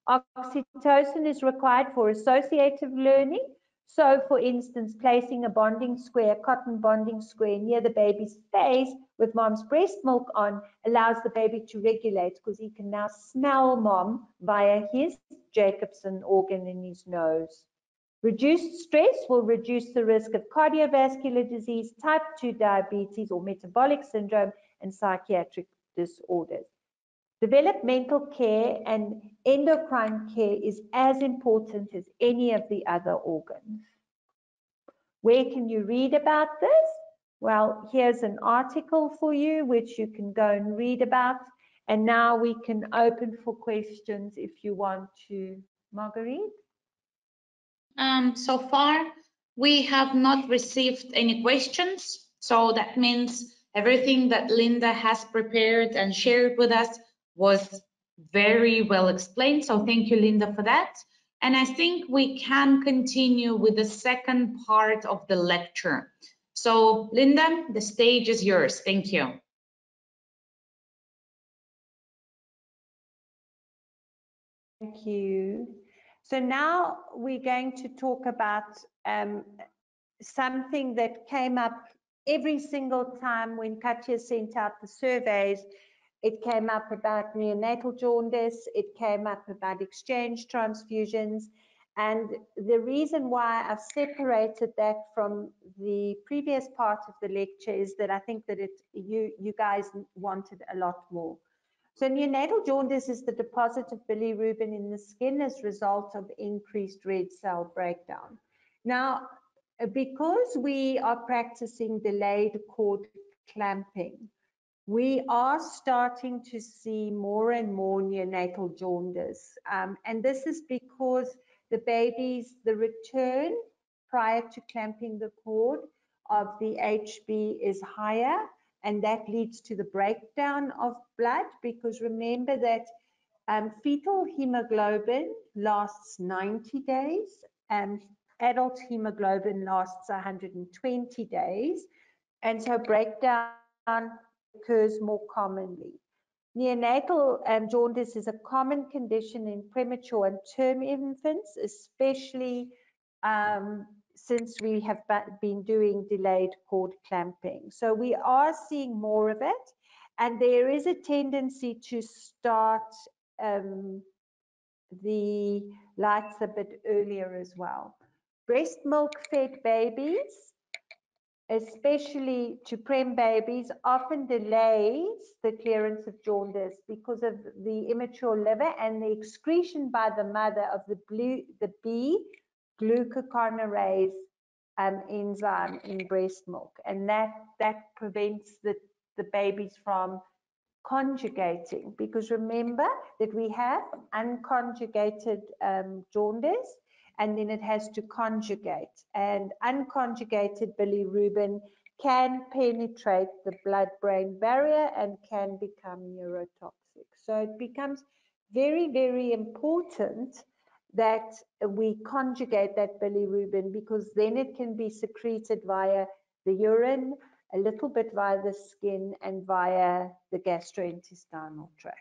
Oxytocin is required for associative learning. So, for instance, placing a bonding square, cotton bonding square near the baby's face with mom's breast milk on allows the baby to regulate, because he can now smell mom via his Jacobson organ in his nose. Reduced stress will reduce the risk of cardiovascular disease, type 2 diabetes or metabolic syndrome, and psychiatric disorders. Developmental care and endocrine care is as important as any of the other organs. Where can you read about this? Well, here's an article for you which you can go and read about. And now we can open for questions if you want to, Marguerite. So far, we have not received any questions. So that means everything that Linda has prepared and shared with us was very well explained. So thank you, Linda, for that. And I think we can continue with the second part of the lecture. So Linda, the stage is yours. Thank you. Thank you. So now we're going to talk about something that came up every single time when Katja sent out the surveys. It came up about neonatal jaundice, it came up about exchange transfusions, and the reason why I've separated that from the previous part of the lecture is that I think that you guys wanted a lot more. So neonatal jaundice is the deposit of bilirubin in the skin as a result of increased red cell breakdown. Now, because we are practicing delayed cord clamping, we are starting to see more and more neonatal jaundice. And this is because the return prior to clamping the cord of the HB is higher, and that leads to the breakdown of blood, because remember that fetal hemoglobin lasts 90 days, and adult hemoglobin lasts 120 days, and so breakdown occurs more commonly. Neonatal jaundice is a common condition in premature and term infants, especially since we have been doing delayed cord clamping. So we are seeing more of it, and there is a tendency to start the lights a bit earlier as well. Breast milk fed babies, especially to prem babies, often delays the clearance of jaundice because of the immature liver and the excretion by the mother of the B glucocornurase enzyme in breast milk, and that prevents the babies from conjugating, because remember that we have unconjugated jaundice, and then it has to conjugate, and unconjugated bilirubin can penetrate the blood-brain barrier and can become neurotoxic. So it becomes very, very important that we conjugate that bilirubin, because then it can be secreted via the urine, a little bit via the skin, and via the gastrointestinal tract.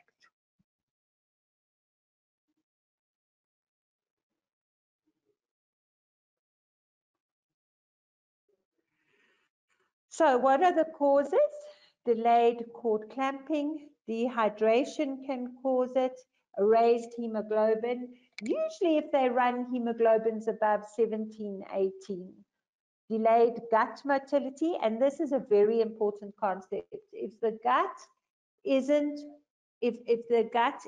So what are the causes? Delayed cord clamping, dehydration can cause it, raised hemoglobin. Usually if they run hemoglobins above 17, 18. Delayed gut motility, and this is a very important concept. If the gut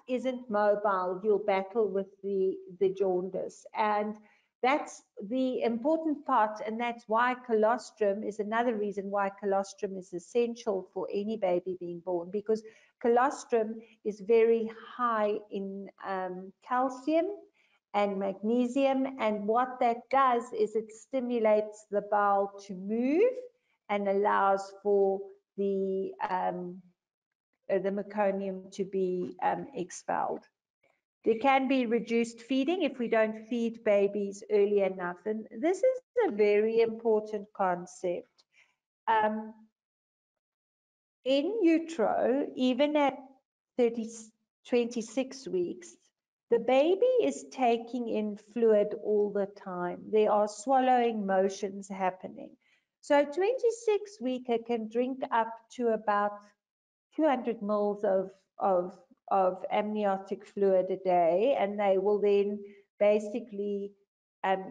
isn't mobile, you'll battle with the jaundice, and that's the important part, and that's why colostrum is another reason why colostrum is essential for any baby being born, because colostrum is very high in calcium and magnesium, and what that does is it stimulates the bowel to move and allows for the meconium to be expelled. There can be reduced feeding if we don't feed babies early enough, and this is a very important concept. In utero, even at 26 weeks, the baby is taking in fluid all the time. There are swallowing motions happening. So a 26-weeker can drink up to about 200 mils of amniotic fluid a day, and they will then basically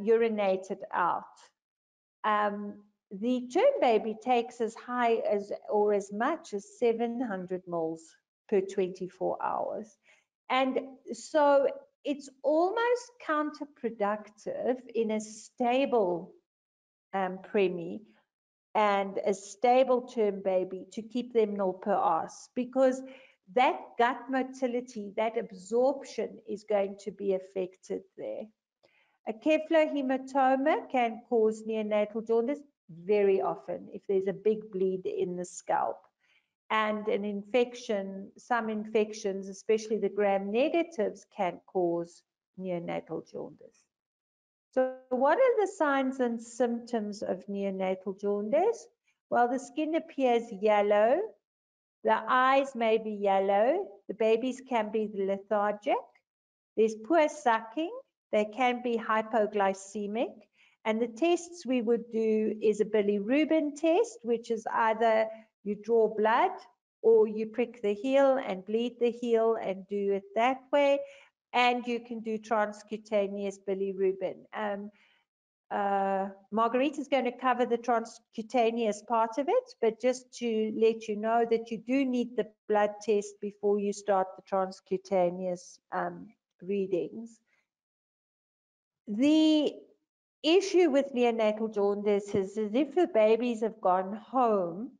urinate it out. The term baby takes as high as or as much as 700 mils per 24 hours. And so it's almost counterproductive in a stable premi and a stable term baby to keep them nil per os, because that gut motility, that absorption is going to be affected there. A cephalohematoma can cause neonatal jaundice very often if there's a big bleed in the scalp. And an infection, some infections, especially the gram-negatives, can cause neonatal jaundice. So what are the signs and symptoms of neonatal jaundice? Well, the skin appears yellow, the eyes may be yellow, the babies can be lethargic, there's poor sucking, they can be hypoglycemic, and the tests we would do is a bilirubin test, which is either you draw blood or you prick the heel and bleed the heel and do it that way, and you can do transcutaneous bilirubin. Marguerite is going to cover the transcutaneous part of it, but just to let you know that you do need the blood test before you start the transcutaneous readings. The issue with neonatal jaundice is if the babies have gone home,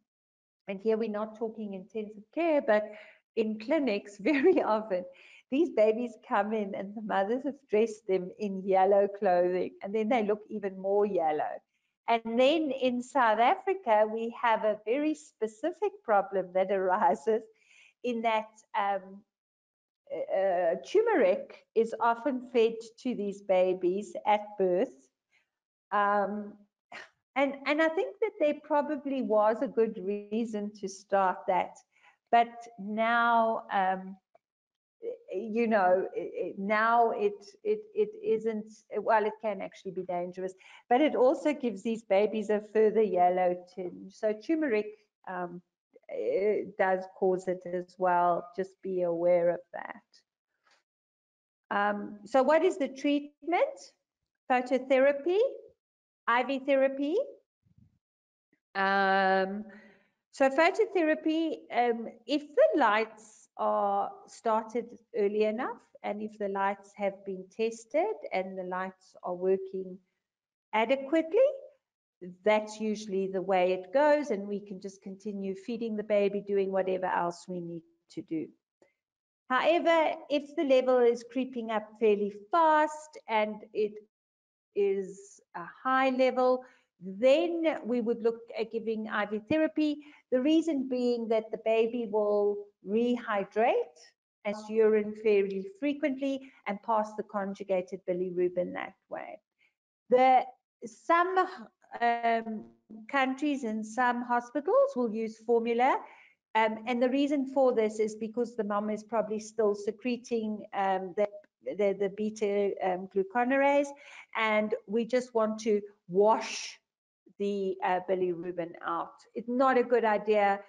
and here we're not talking intensive care, but in clinics very often, these babies come in and the mothers have dressed them in yellow clothing, and then they look even more yellow. And then in South Africa, we have a very specific problem that arises in that turmeric is often fed to these babies at birth. And I think that there probably was a good reason to start that. But now, now it isn't, well, it can actually be dangerous, but it also gives these babies a further yellow tinge. So turmeric does cause it as well. Just be aware of that. So what is the treatment? Phototherapy, IV therapy. So phototherapy, if the lights are started early enough, and if the lights have been tested and the lights are working adequately, that's usually the way it goes, and we can just continue feeding the baby, doing whatever else we need to do. However, if the level is creeping up fairly fast and it is a high level, then we would look at giving IV therapy. The reason being that the baby will rehydrate and urine fairly frequently and pass the conjugated bilirubin that way. Some countries and some hospitals will use formula. And the reason for this is because the mom is probably still secreting the beta glucuronidase, and we just want to wash the bilirubin out. It's not a good idea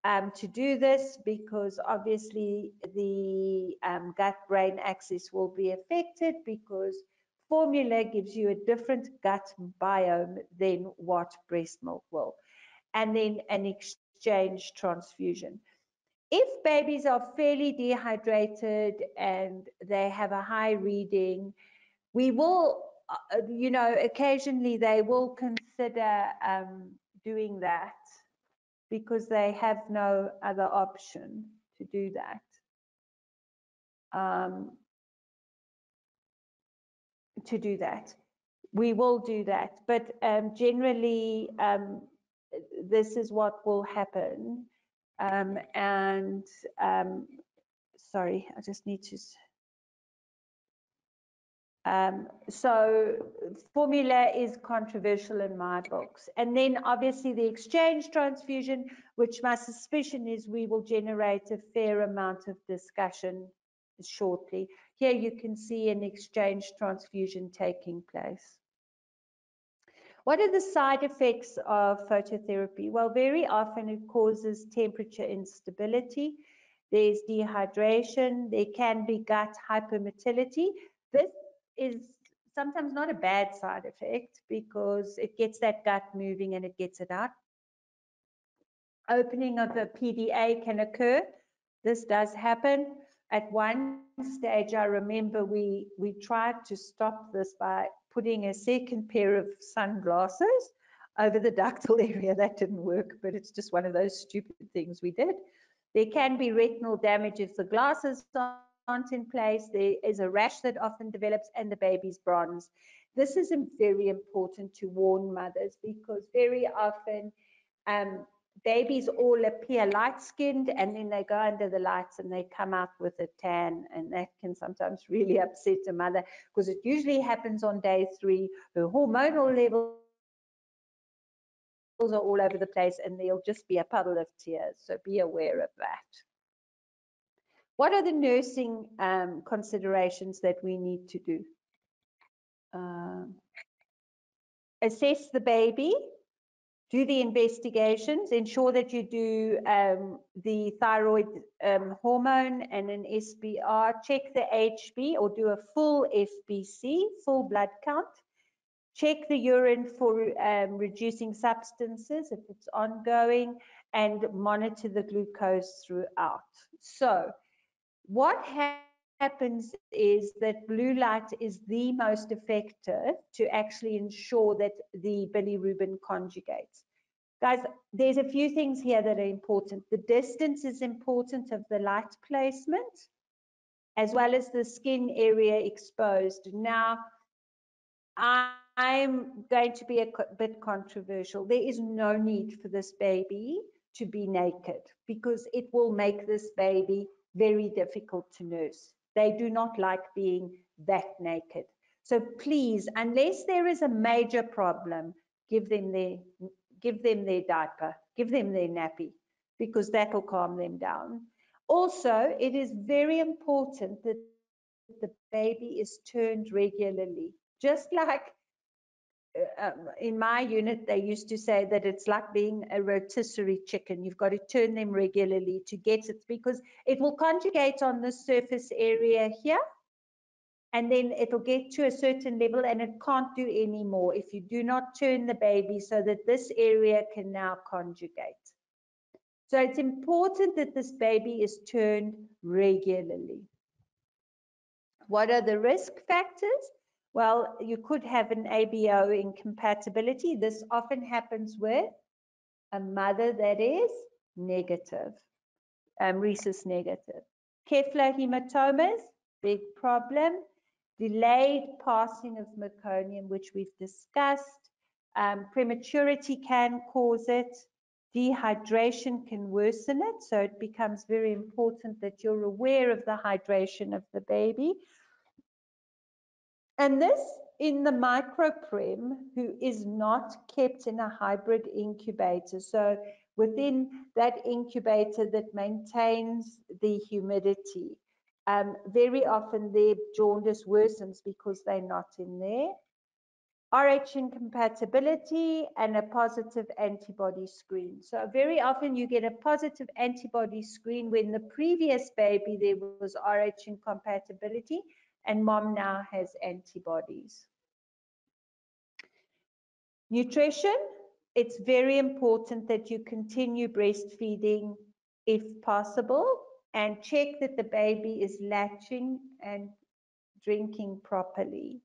to do this because obviously the gut-brain axis will be affected, because formula gives you a different gut biome than what breast milk will. And then an exchange transfusion. If babies are fairly dehydrated and they have a high reading, we will, occasionally they will consider doing that because they have no other option to do that. We will do that, but generally this is what will happen. Sorry, I just need to. So formula is controversial in my books. And then obviously the exchange transfusion, which my suspicion is we will generate a fair amount of discussion shortly. Here you can see an exchange transfusion taking place. What are the side effects of phototherapy? Well, very often it causes temperature instability. There's dehydration. There can be gut hypermotility. This is sometimes not a bad side effect because it gets that gut moving and it gets it out. Opening of the PDA can occur. This does happen. At one stage, I remember we tried to stop this by putting a second pair of sunglasses over the ductal area. That didn't work, but it's just one of those stupid things we did. There can be retinal damage if the glasses aren't in place. There is a rash that often develops and the baby's bronze. This is very important to warn mothers because very often babies all appear light-skinned and then they go under the lights and they come out with a tan, and that can sometimes really upset a mother because it usually happens on day 3. Her hormonal levels are all over the place and there'll just be a puddle of tears, so be aware of that. What are the nursing considerations that we need to do? Assess the baby. Do the investigations, ensure that you do the thyroid hormone and an SBR, check the HB or do a full FBC, full blood count, check the urine for reducing substances if it's ongoing, and monitor the glucose throughout. So what happens is that blue light is the most effective to actually ensure that the bilirubin conjugates. Guys, there's a few things here that are important. The distance is important of the light placement, as well as the skin area exposed. Now, I'm going to be a bit controversial. There is no need for this baby to be naked because it will make this baby very difficult to nurse. They do not like being that naked. So please, unless there is a major problem, give them their diaper, give them their nappy, because that will calm them down. Also, it is very important that the baby is turned regularly. Just like in my unit, they used to say that it's like being a rotisserie chicken. You've got to turn them regularly to get it, because it will conjugate on the surface area here, and then it'll get to a certain level and it can't do any more if you do not turn the baby so that this area can now conjugate. So it's important that this baby is turned regularly. What are the risk factors? Well, you could have an ABO incompatibility. This often happens with a mother that is negative, rhesus negative. Kefla hematomas, big problem. Delayed passing of meconium, which we've discussed. Prematurity can cause it. Dehydration can worsen it. So it becomes very important that you're aware of the hydration of the baby. And this in the microprem who is not kept in a hybrid incubator. So within that incubator that maintains the humidity. Very often their jaundice worsens because they're not in there. RH incompatibility and a positive antibody screen. So very often you get a positive antibody screen when the previous baby there was RH incompatibility and mom now has antibodies. Nutrition, it's very important that you continue breastfeeding if possible, and check that the baby is latching and drinking properly,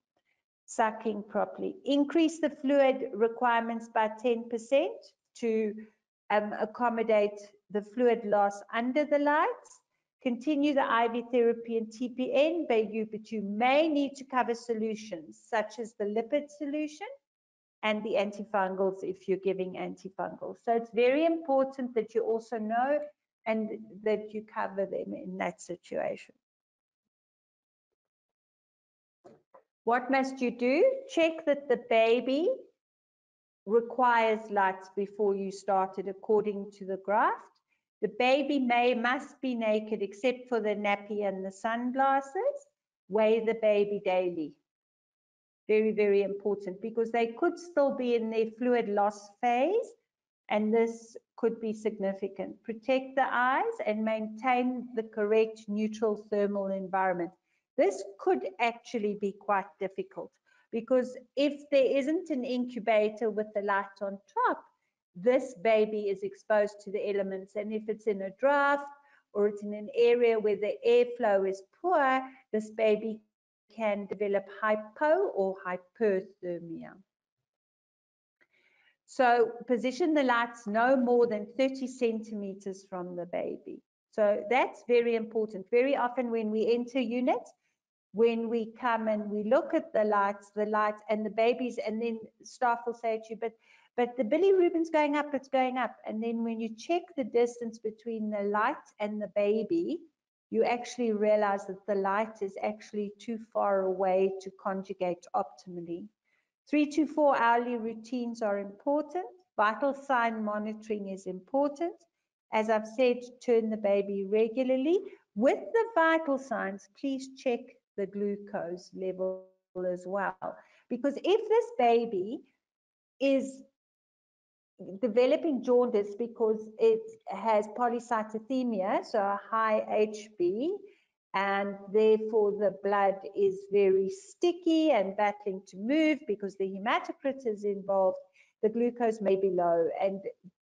sucking properly. Increase the fluid requirements by 10% to accommodate the fluid loss under the lights. Continue the IV therapy and TPN, but you may need to cover solutions such as the lipid solution and the antifungals if you're giving antifungals. So it's very important that you also know and that you cover them in that situation. What must you do? Check that the baby requires lights before you start it according to the graft. The baby must be naked except for the nappy and the sunglasses. Weigh the baby daily. Very, very important, because they could still be in their fluid loss phase, and this could be significant. Protect the eyes and maintain the correct neutral thermal environment. This could actually be quite difficult, because if there isn't an incubator with the light on top, this baby is exposed to the elements, and if it's in a draft or it's in an area where the airflow is poor, this baby can develop hypo or hyperthermia. So position the lights no more than 30 centimeters from the baby. So that's very important. Very often when we enter units, when we come and we look at the lights and the babies, and then staff will say to you, but the bilirubin's going up, it's going up. And then when you check the distance between the light and the baby, you actually realize that the light is actually too far away to conjugate optimally. 3 to 4 hourly routines are important. Vital sign monitoring is important. As I've said, turn the baby regularly. With the vital signs, please check the glucose level as well. Because if this baby is developing jaundice because it has polycythemia, so a high HB, and therefore the blood is very sticky and battling to move because the hematocrit is involved, the glucose may be low and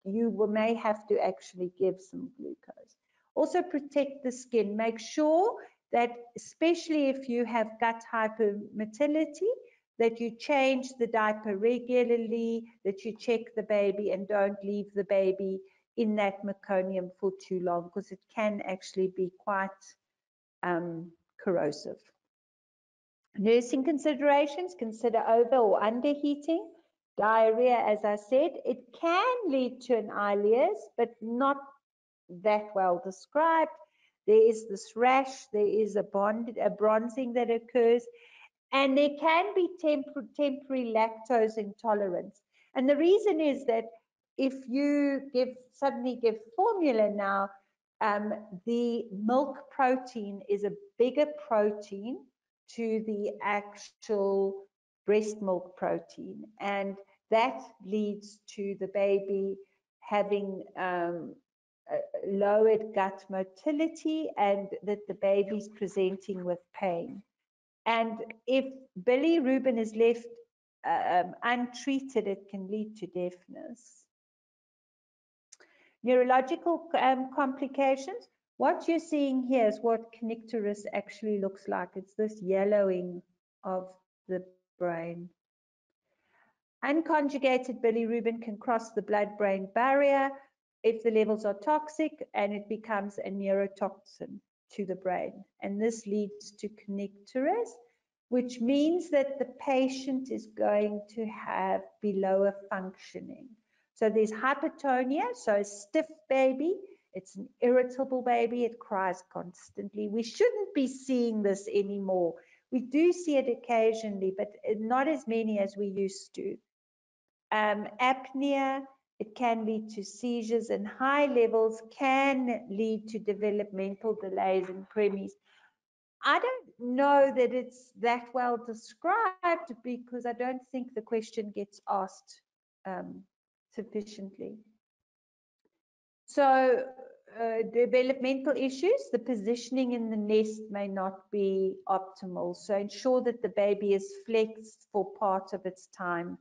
you may have to actually give some glucose. Also protect the skin. Make sure that, especially if you have gut hypermotility, that you change the diaper regularly, that you check the baby and don't leave the baby in that meconium for too long, because it can actually be quite corrosive. Nursing considerations, consider over or underheating. Diarrhea, as I said, it can lead to an ileus, but not that well described. there is this rash, there is a bronzing that occurs, and there can be temporary lactose intolerance. And the reason is that if you suddenly give formula now, the milk protein is a bigger protein to the actual breast milk protein, and that leads to the baby having lowered gut motility, and that the baby's presenting with pain. And if bilirubin is left untreated, it can lead to deafness. Neurological complications. What you're seeing here is what kernicterus actually looks like. It's this yellowing of the brain. Unconjugated bilirubin can cross the blood-brain barrier if the levels are toxic, and it becomes a neurotoxin to the brain. And this leads to kernicterus, which means that the patient is going to be lower functioning. So there's hypotonia, so a stiff baby, it's an irritable baby, it cries constantly. We shouldn't be seeing this anymore. We do see it occasionally, but not as many as we used to. Apnea, it can lead to seizures, and high levels can lead to developmental delays in preemies. I don't know that it's that well described because I don't think the question gets asked sufficiently. So developmental issues, the positioning in the nest may not be optimal. So ensure that the baby is flexed for part of its time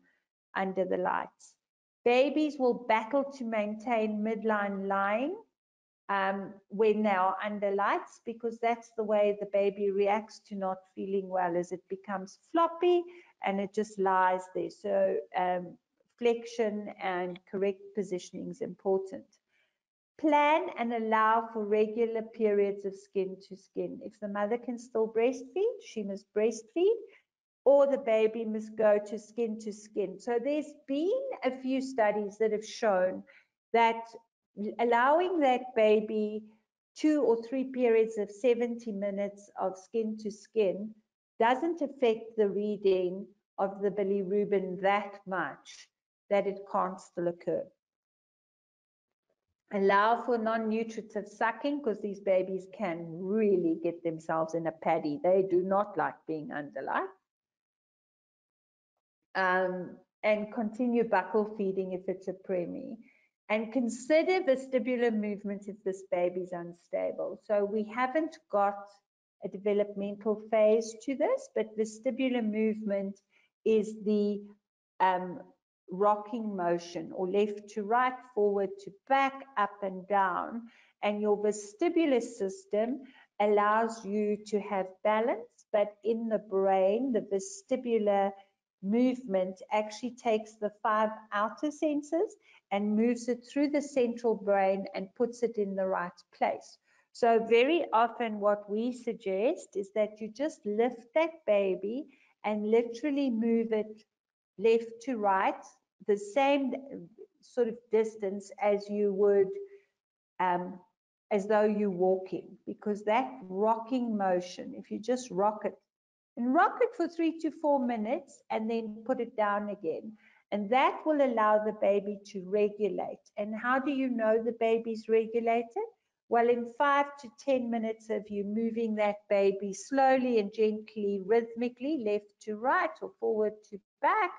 under the lights. Babies will battle to maintain midline lying when they are under lights, because that's the way the baby reacts to not feeling well, as it becomes floppy and it just lies there. So flexion and correct positioning is important. Plan and allow for regular periods of skin to skin. If the mother can still breastfeed, she must breastfeed, or the baby must go to skin to skin. So there's been a few studies that have shown that allowing that baby 2 or 3 periods of 70 minutes of skin to skin doesn't affect the reading of the bilirubin that much that it can't still occur. Allow for non-nutritive sucking, because these babies can really get themselves in a paddy. They do not like being under light. And continue buccal feeding if it's a preemie. And consider vestibular movement if this baby's unstable. So we haven't got a developmental phase to this, but vestibular movement is the rocking motion, or left to right, forward to back, up and down. And your vestibular system allows you to have balance, but in the brain, the vestibular movement actually takes the 5 outer senses and moves it through the central brain and puts it in the right place. So very often what we suggest is that you just lift that baby and literally move it left to right, the same sort of distance as you would as though you're walking, because that rocking motion, if you just rock it, and rock it for 3 to 4 minutes and then put it down again. And that will allow the baby to regulate. And how do you know the baby's regulated? Well, in 5 to 10 minutes of you moving that baby slowly and gently, rhythmically, left to right or forward to back,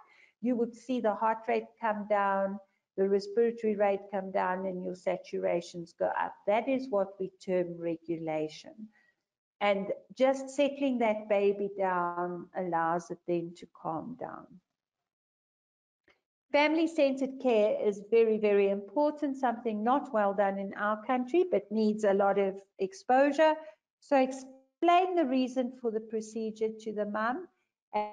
you would see the heart rate come down, the respiratory rate come down, and your saturations go up. That is what we term regulation. And just settling that baby down allows it then to calm down. Family-centered care is very, very important, something not well done in our country, but needs a lot of exposure. So explain the reason for the procedure to the mum,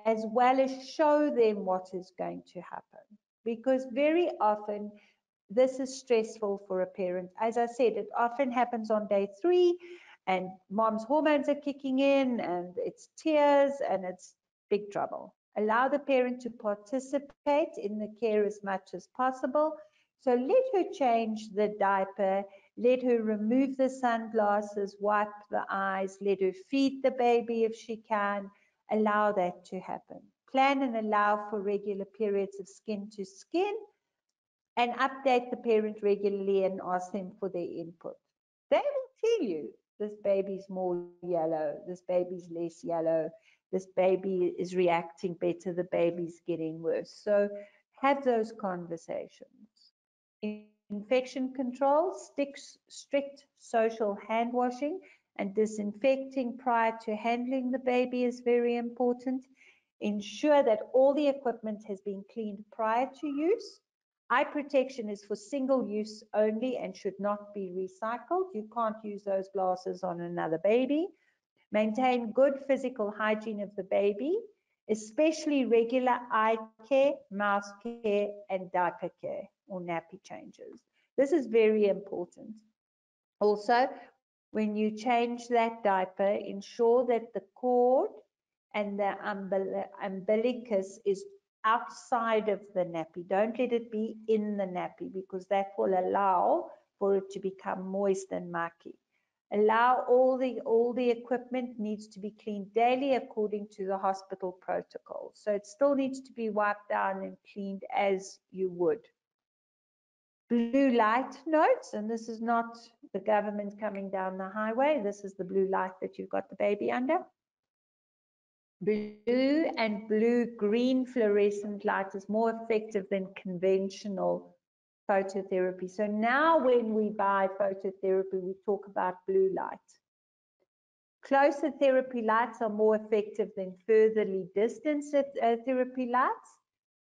as well as show them what is going to happen. Because very often, this is stressful for a parent. As I said, it often happens on day 3, and mom's hormones are kicking in, and it's tears, and it's big trouble. Allow the parent to participate in the care as much as possible. So let her change the diaper, Let her remove the sunglasses, wipe the eyes, let her feed the baby if she can. Allow that to happen. Plan and allow for regular periods of skin to skin, and update the parent regularly and ask them for their input. They will tell you, this baby's more yellow, this baby's less yellow, this baby is reacting better, the baby's getting worse. So have those conversations. Infection control, strict social hand washing and disinfecting prior to handling the baby is very important. Ensure that all the equipment has been cleaned prior to use. Eye protection is for single use only and should not be recycled. You can't use those glasses on another baby. Maintain good physical hygiene of the baby, especially regular eye care, mouth care, and diaper care or nappy changes. This is very important. Also, when you change that diaper, ensure that the cord and the umbilicus is outside of the nappy. Don't let it be in the nappy because that will allow for it to become moist and mucky. Allow all the equipment needs to be cleaned daily according to the hospital protocol. So it still needs to be wiped down and cleaned as you would. Blue light notes, and this is not the government coming down the highway. This is the blue light that you've got the baby under. Blue and blue-green fluorescent light is more effective than conventional phototherapy. So now when we buy phototherapy, we talk about blue light. Closer therapy lights are more effective than furtherly distant therapy lights.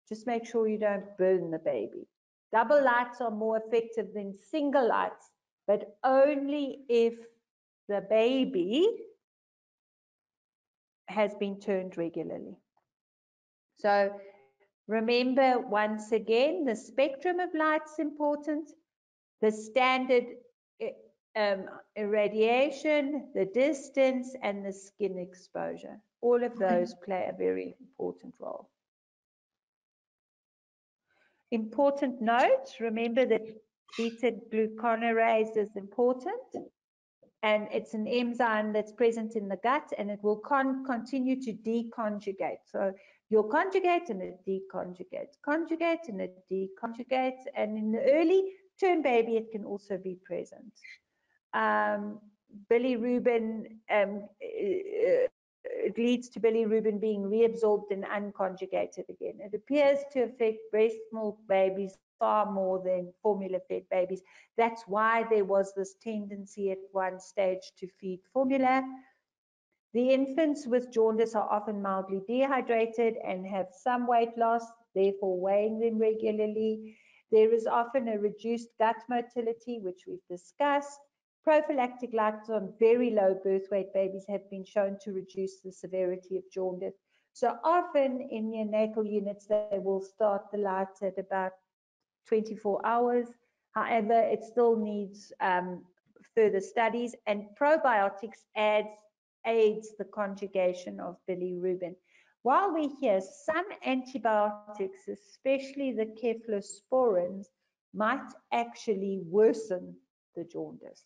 Just make sure you don't burn the baby. Double lights are more effective than single lights, but only if the baby has been turned regularly. So remember, once again, the spectrum of light is important, the standard irradiation, the distance, and the skin exposure. All of those play a very important role. Important note, remember that beta-glucuronidase is important, and it's an enzyme that's present in the gut, and it will continue to deconjugate. So you'll conjugate and it deconjugates, conjugate and it deconjugates, and in the early term baby, it can also be present. Bilirubin, it leads to bilirubin being reabsorbed and unconjugated again. It appears to affect breast milk babies far more than formula-fed babies. That's why there was this tendency at one stage to feed formula. The infants with jaundice are often mildly dehydrated and have some weight loss, therefore weighing them regularly. There is often a reduced gut motility, which we've discussed. Prophylactic lights on very low birth weight babies have been shown to reduce the severity of jaundice. So often in neonatal units, they will start the lights at about 24 hours. However, it still needs further studies, and probiotics aids the conjugation of bilirubin. While we hear some antibiotics, especially the cephalosporins, might actually worsen the jaundice.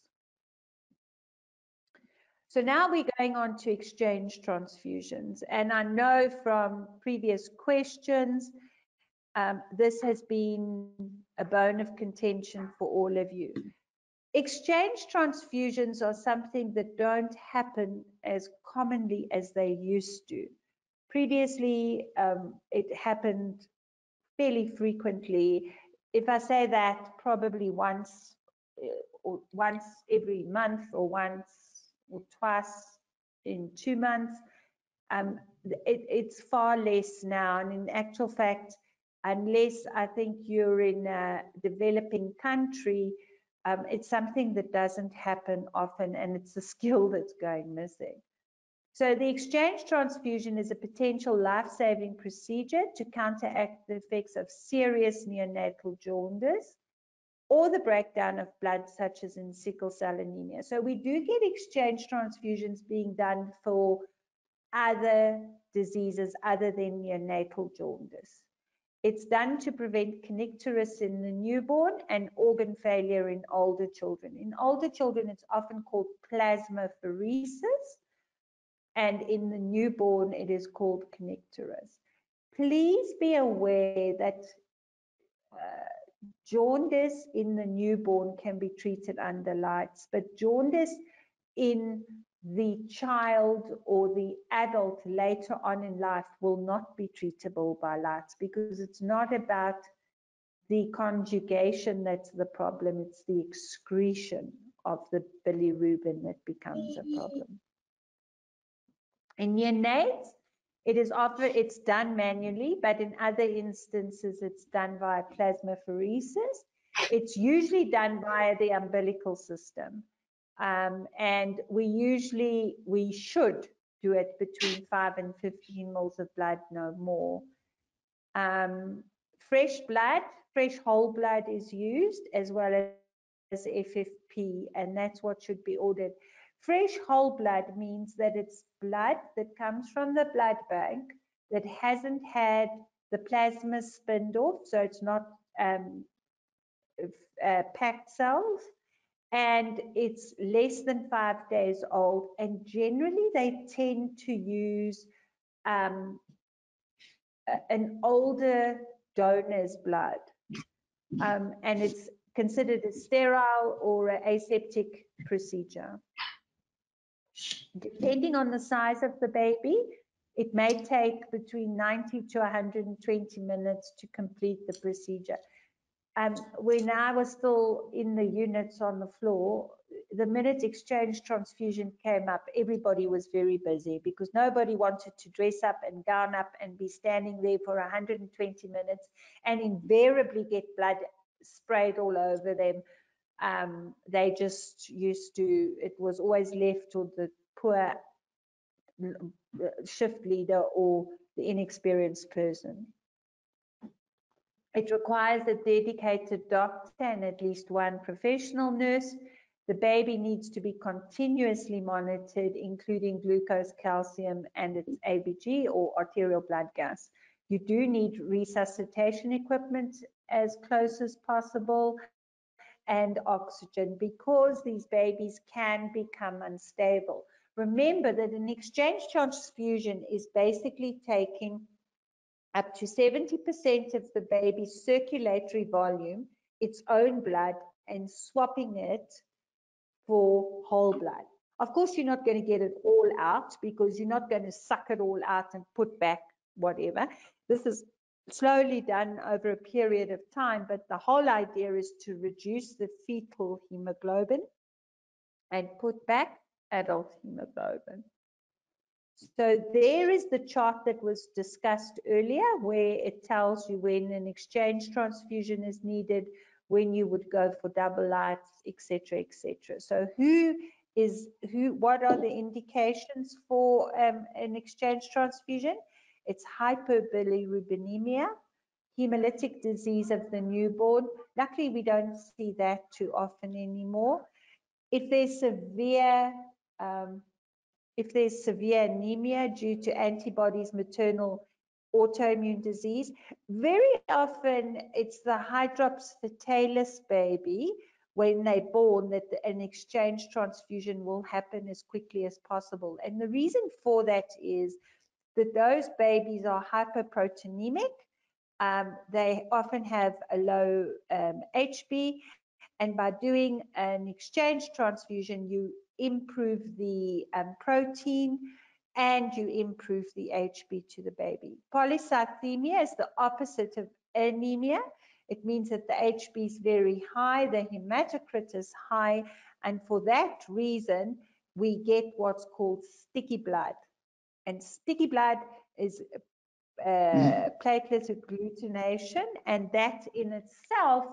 So now we're going on to exchange transfusions, and I know from previous questions this has been a bone of contention for all of you. Exchange transfusions are something that don't happen as commonly as they used to. Previously, it happened fairly frequently. If I say that, probably once every month, or once or twice in 2 months. It's far less now, and in actual fact, unless I think you're in a developing country, it's something that doesn't happen often, and it's a skill that's going missing. So the exchange transfusion is a potential life-saving procedure to counteract the effects of serious neonatal jaundice or the breakdown of blood, such as in sickle cell anemia. So we do get exchange transfusions being done for other diseases other than neonatal jaundice. It's done to prevent kernicterus in the newborn and organ failure in older children. In older children, it's often called plasmapheresis, and in the newborn, it is called kernicterus. Please be aware that jaundice in the newborn can be treated under lights, but jaundice in the child or the adult later on in life will not be treatable by lights, because it's not about the conjugation that's the problem, it's the excretion of the bilirubin that becomes a problem. In neonates, it's done manually, but in other instances, it's done via plasmapheresis. It's usually done via the umbilical system. And we should do it between 5 and 15 mils of blood, no more. Fresh whole blood is used, as well as FFP, and that's what should be ordered. Fresh whole blood means that it's blood that comes from the blood bank that hasn't had the plasma spinned off, so it's not packed cells, and it's less than 5 days old, and generally they tend to use an older donor's blood, and it's considered a sterile or an aseptic procedure. Depending on the size of the baby, it may take between 90 to 120 minutes to complete the procedure. When I was still in the units on the floor, the minute exchange transfusion came up, everybody was very busy because nobody wanted to dress up and gown up and be standing there for 120 minutes and invariably get blood sprayed all over them. They just used to, it was always left to the poor shift leader or the inexperienced person. It requires a dedicated doctor and at least one professional nurse. The baby needs to be continuously monitored, including glucose, calcium, and its ABG or arterial blood gas. You do need resuscitation equipment as close as possible and oxygen, because these babies can become unstable. Remember that an exchange transfusion is basically taking up to 70% of the baby's circulatory volume, its own blood, and swapping it for whole blood. Of course, you're not going to get it all out because you're not going to suck it all out and put back whatever. This is slowly done over a period of time, but the whole idea is to reduce the fetal hemoglobin and put back adult hemoglobin. So there is the chart that was discussed earlier, where it tells you when an exchange transfusion is needed, when you would go for double lights, etc., etc. So what are the indications for an exchange transfusion? It's hyperbilirubinemia, hemolytic disease of the newborn. Luckily, we don't see that too often anymore. If there's severe anemia due to antibodies, maternal autoimmune disease, very often it's the hydrops fetalis baby when they're born that an exchange transfusion will happen as quickly as possible. And the reason for that is that those babies are hyperproteinemic. They often have a low HB, and by doing an exchange transfusion, you improve the protein and you improve the HB to the baby. Polycythemia is the opposite of anemia. It means that the HB is very high, the hematocrit is high, and for that reason, we get what's called sticky blood. And sticky blood is platelet agglutination, and that in itself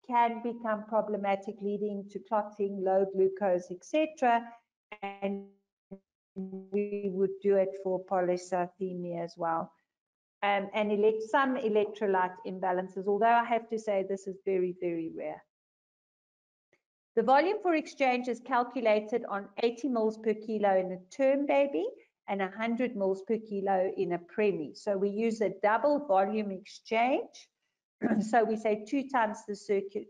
can become problematic, leading to clotting, low glucose, etc. And we would do it for polycythemia as well. And some electrolyte imbalances, although I have to say this is very, very rare. The volume for exchange is calculated on 80 mils per kilo in a term baby and 100 mils per kilo in a premi. So we use a double volume exchange. So we say 2 times the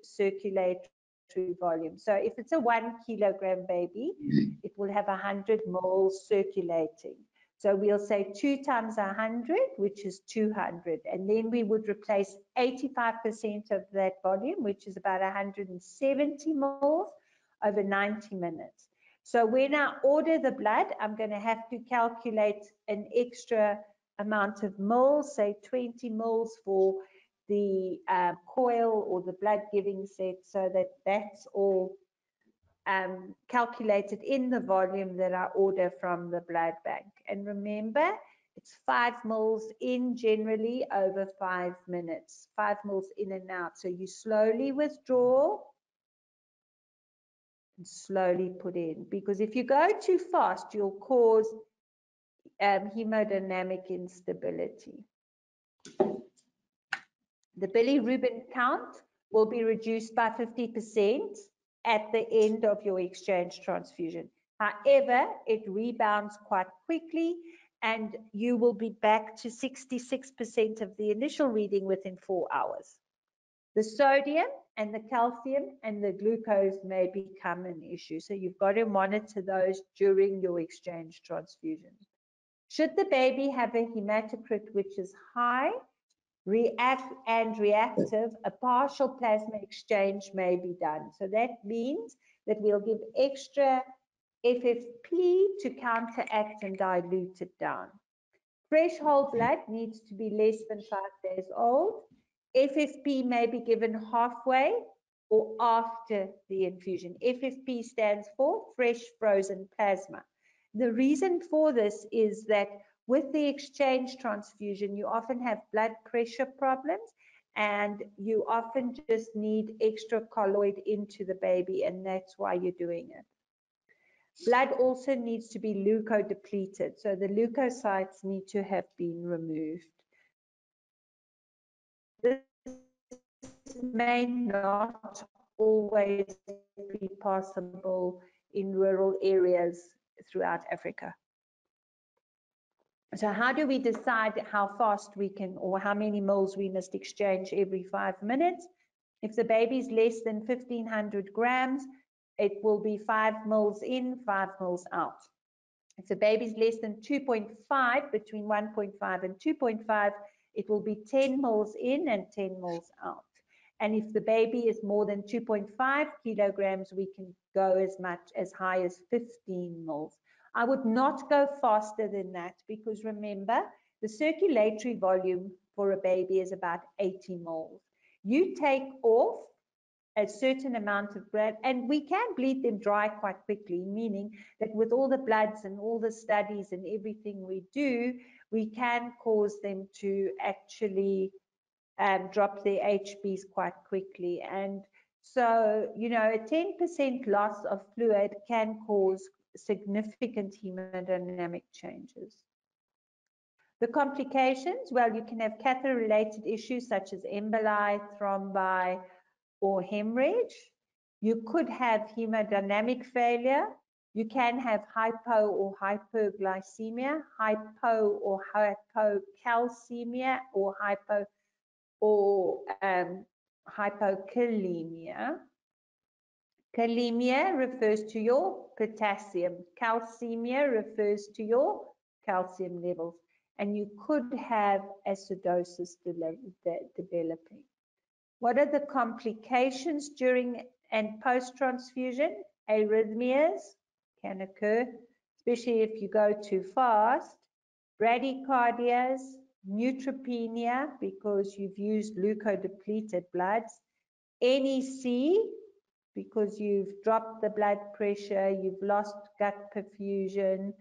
circulatory volume. So if it's a 1 kilogram baby, it will have 100 moles circulating. So we'll say 2 times 100, which is 200. And then we would replace 85% of that volume, which is about 170 moles over 90 minutes. So when I order the blood, I'm going to have to calculate an extra amount of moles, say 20 moles for the coil or the blood giving set, so that that's all calculated in the volume that I order from the blood bank. And remember, it's 5 mils in generally over 5 minutes, 5 mils in and out. So you slowly withdraw and slowly put in, because if you go too fast, you'll cause hemodynamic instability. The bilirubin count will be reduced by 50% at the end of your exchange transfusion. However, it rebounds quite quickly and you will be back to 66% of the initial reading within 4 hours. The sodium and the calcium and the glucose may become an issue, so you've got to monitor those during your exchange transfusion. Should the baby have a hematocrit which is high, reactive, a partial plasma exchange may be done. So that means that we'll give extra FFP to counteract and dilute it down. Fresh whole blood needs to be less than 5 days old. FFP may be given halfway or after the infusion. FFP stands for fresh frozen plasma. The reason for this is that with the exchange transfusion, you often have blood pressure problems and you often just need extra colloid into the baby, and that's why you're doing it. Blood also needs to be leukodepleted, so the leukocytes need to have been removed. This may not always be possible in rural areas throughout Africa. So how do we decide how fast we can, or how many moles we must exchange every 5 minutes? If the baby is less than 1500 grams, it will be 5 moles in, 5 moles out. If the baby is less than 2.5, between 1.5 and 2.5, it will be 10 moles in and 10 moles out. And if the baby is more than 2.5 kilograms, we can go as high as 15 moles. I would not go faster than that, because remember, the circulatory volume for a baby is about 80 moles. You take off a certain amount of blood, and we can bleed them dry quite quickly, meaning that with all the bloods and all the studies and everything we do, we can cause them to actually drop their HBs quite quickly. And so, you know, a 10% loss of fluid can cause significant hemodynamic changes. The complications, well, you can have catheter-related issues such as emboli, thrombi, or hemorrhage. You could have hemodynamic failure. You can have hypo or hyperglycemia, hypo or hypocalcemia, or hypokalemia. Kalemia refers to your potassium. Calcemia refers to your calcium levels. And you could have acidosis developing. What are the complications during and post-transfusion? Arrhythmias can occur, especially if you go too fast. Bradycardias, neutropenia, because you've used leukodepleted bloods. NEC, because you've dropped the blood pressure, you've lost gut perfusion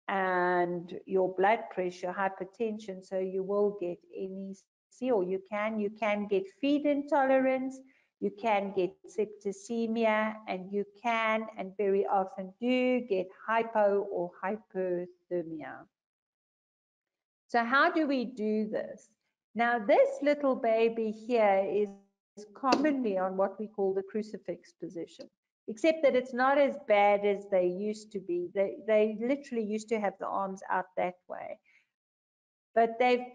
and your blood pressure, hypertension, so you will get NEC, or you can get feed intolerance, you can get septicemia, and you can, and very often do, get hypo or hypothermia. So how do we do this? Now, this little baby here is commonly on what we call the crucifix position. except that it's not as bad as they used to be. They literally used to have the arms out that way. But they've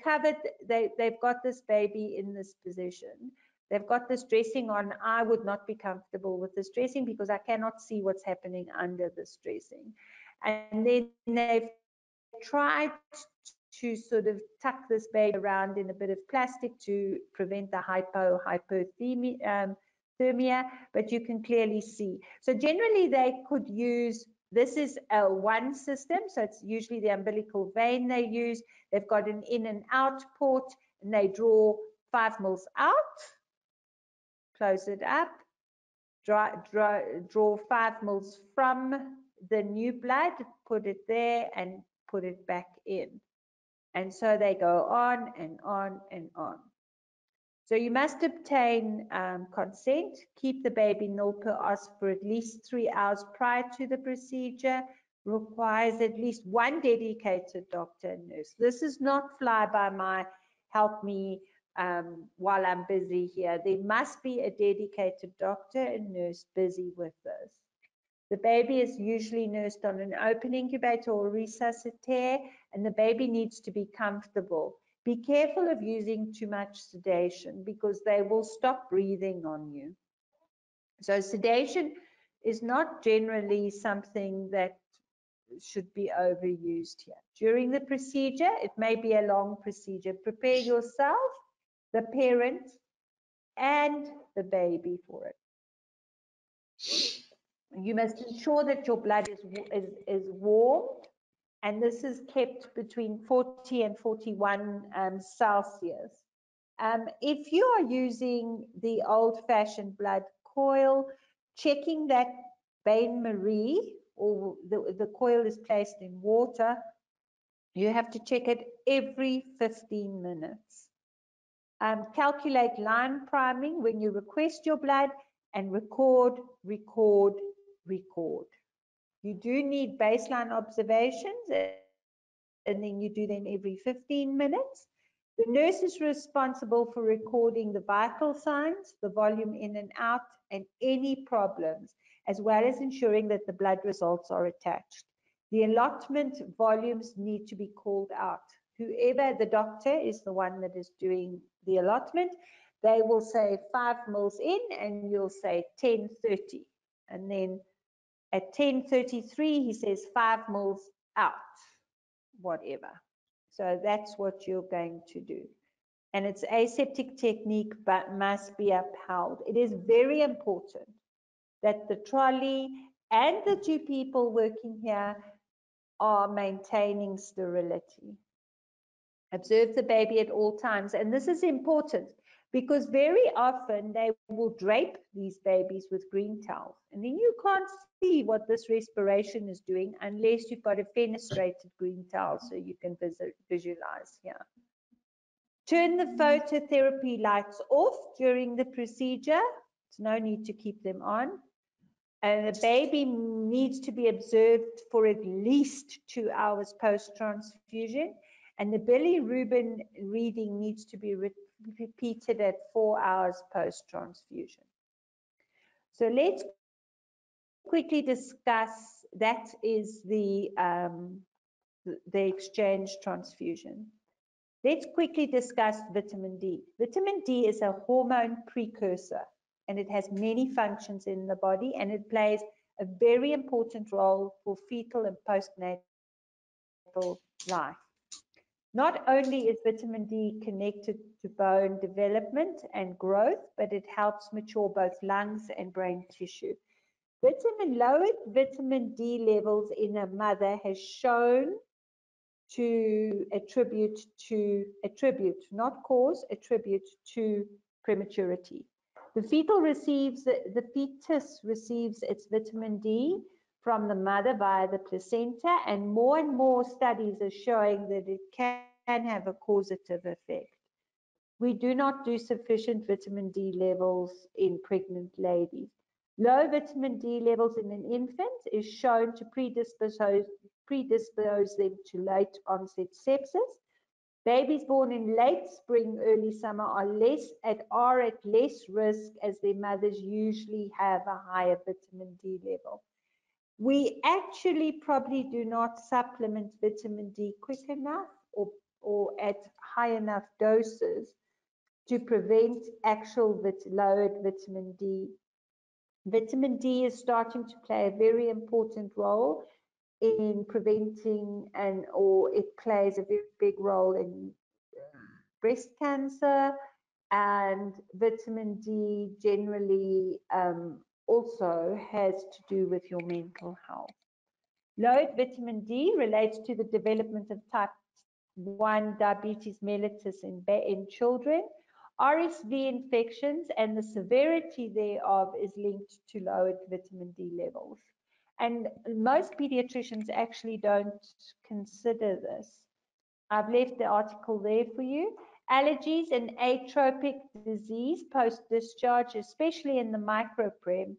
got this baby in this position. They've got this dressing on. I would not be comfortable with this dressing because I cannot see what's happening under this dressing. And then they've tried to sort of tuck this baby around in a bit of plastic to prevent the hypothermia, but you can clearly see. So generally they could use, this is a one system, so it's usually the umbilical vein they use. They've got an in and out port, and they draw 5 mils out, close it up, draw 5 mils from the new blood, put it there, and put it back in. And so they go on and on and on. So you must obtain consent, keep the baby nil per os for at least 3 hours prior to the procedure, requires at least one dedicated doctor and nurse. This is not fly by my, help me while I'm busy here. There must be a dedicated doctor and nurse busy with this. The baby is usually nursed on an open incubator or resuscitator, and the baby needs to be comfortable. Be careful of using too much sedation because they will stop breathing on you. So sedation is not generally something that should be overused here. During the procedure, it may be a long procedure. Prepare yourself, the parent, and the baby for it. You must ensure that your blood is warm, and this is kept between 40 and 41 Celsius. If you are using the old-fashioned blood coil, checking that bain-marie, or the coil is placed in water, you have to check it every 15 minutes. Calculate line priming when you request your blood, and record. You do need baseline observations, and then you do them every 15 minutes. The nurse is responsible for recording the vital signs, the volume in and out, and any problems, as well as ensuring that the blood results are attached. The allotment volumes need to be called out. Whoever, the doctor is the one that is doing the allotment, they will say 5 mils in, and you'll say 10:30. And then at 10:33, he says 5 mils out, whatever. So that's what you're going to do. And it's aseptic technique, but must be upheld. It is very important that the trolley and the 2 people working here are maintaining sterility. Observe the baby at all times. And this is important because very often they will drape these babies with green towels. And then you can't see what this respiration is doing unless you've got a fenestrated green towel so you can visualize here. Turn the phototherapy lights off during the procedure. There's no need to keep them on. And the baby needs to be observed for at least 2 hours post-transfusion. And the bilirubin reading needs to be repeated at 4 hours post-transfusion. So let's quickly discuss, that is the exchange transfusion. Let's quickly discuss vitamin D. Vitamin D is a hormone precursor, and it has many functions in the body, and it plays a very important role for fetal and postnatal life. Not only is vitamin D connected to bone development and growth, but it helps mature both lungs and brain tissue. Lowered vitamin D levels in a mother has shown to attribute, not cause, attribute to prematurity. The fetus receives its vitamin D from the mother via the placenta, and more studies are showing that it can have a causative effect. We do not do sufficient vitamin D levels in pregnant ladies. Low vitamin D levels in an infant is shown to predispose them to late onset sepsis. Babies born in late spring, early summer are at less risk, as their mothers usually have a higher vitamin D level. We actually probably do not supplement vitamin D quick enough or at high enough doses to prevent actual lowered vitamin D. Vitamin D is starting to play a very important role in preventing or it plays a very big role in breast cancer, and vitamin D generally also has to do with your mental health. Lowered vitamin D relates to the development of type 1 diabetes mellitus in children. RSV infections and the severity thereof is linked to lowered vitamin D levels. And most pediatricians actually don't consider this. I've left the article there for you. Allergies and atopic disease post-discharge, especially in the microprem,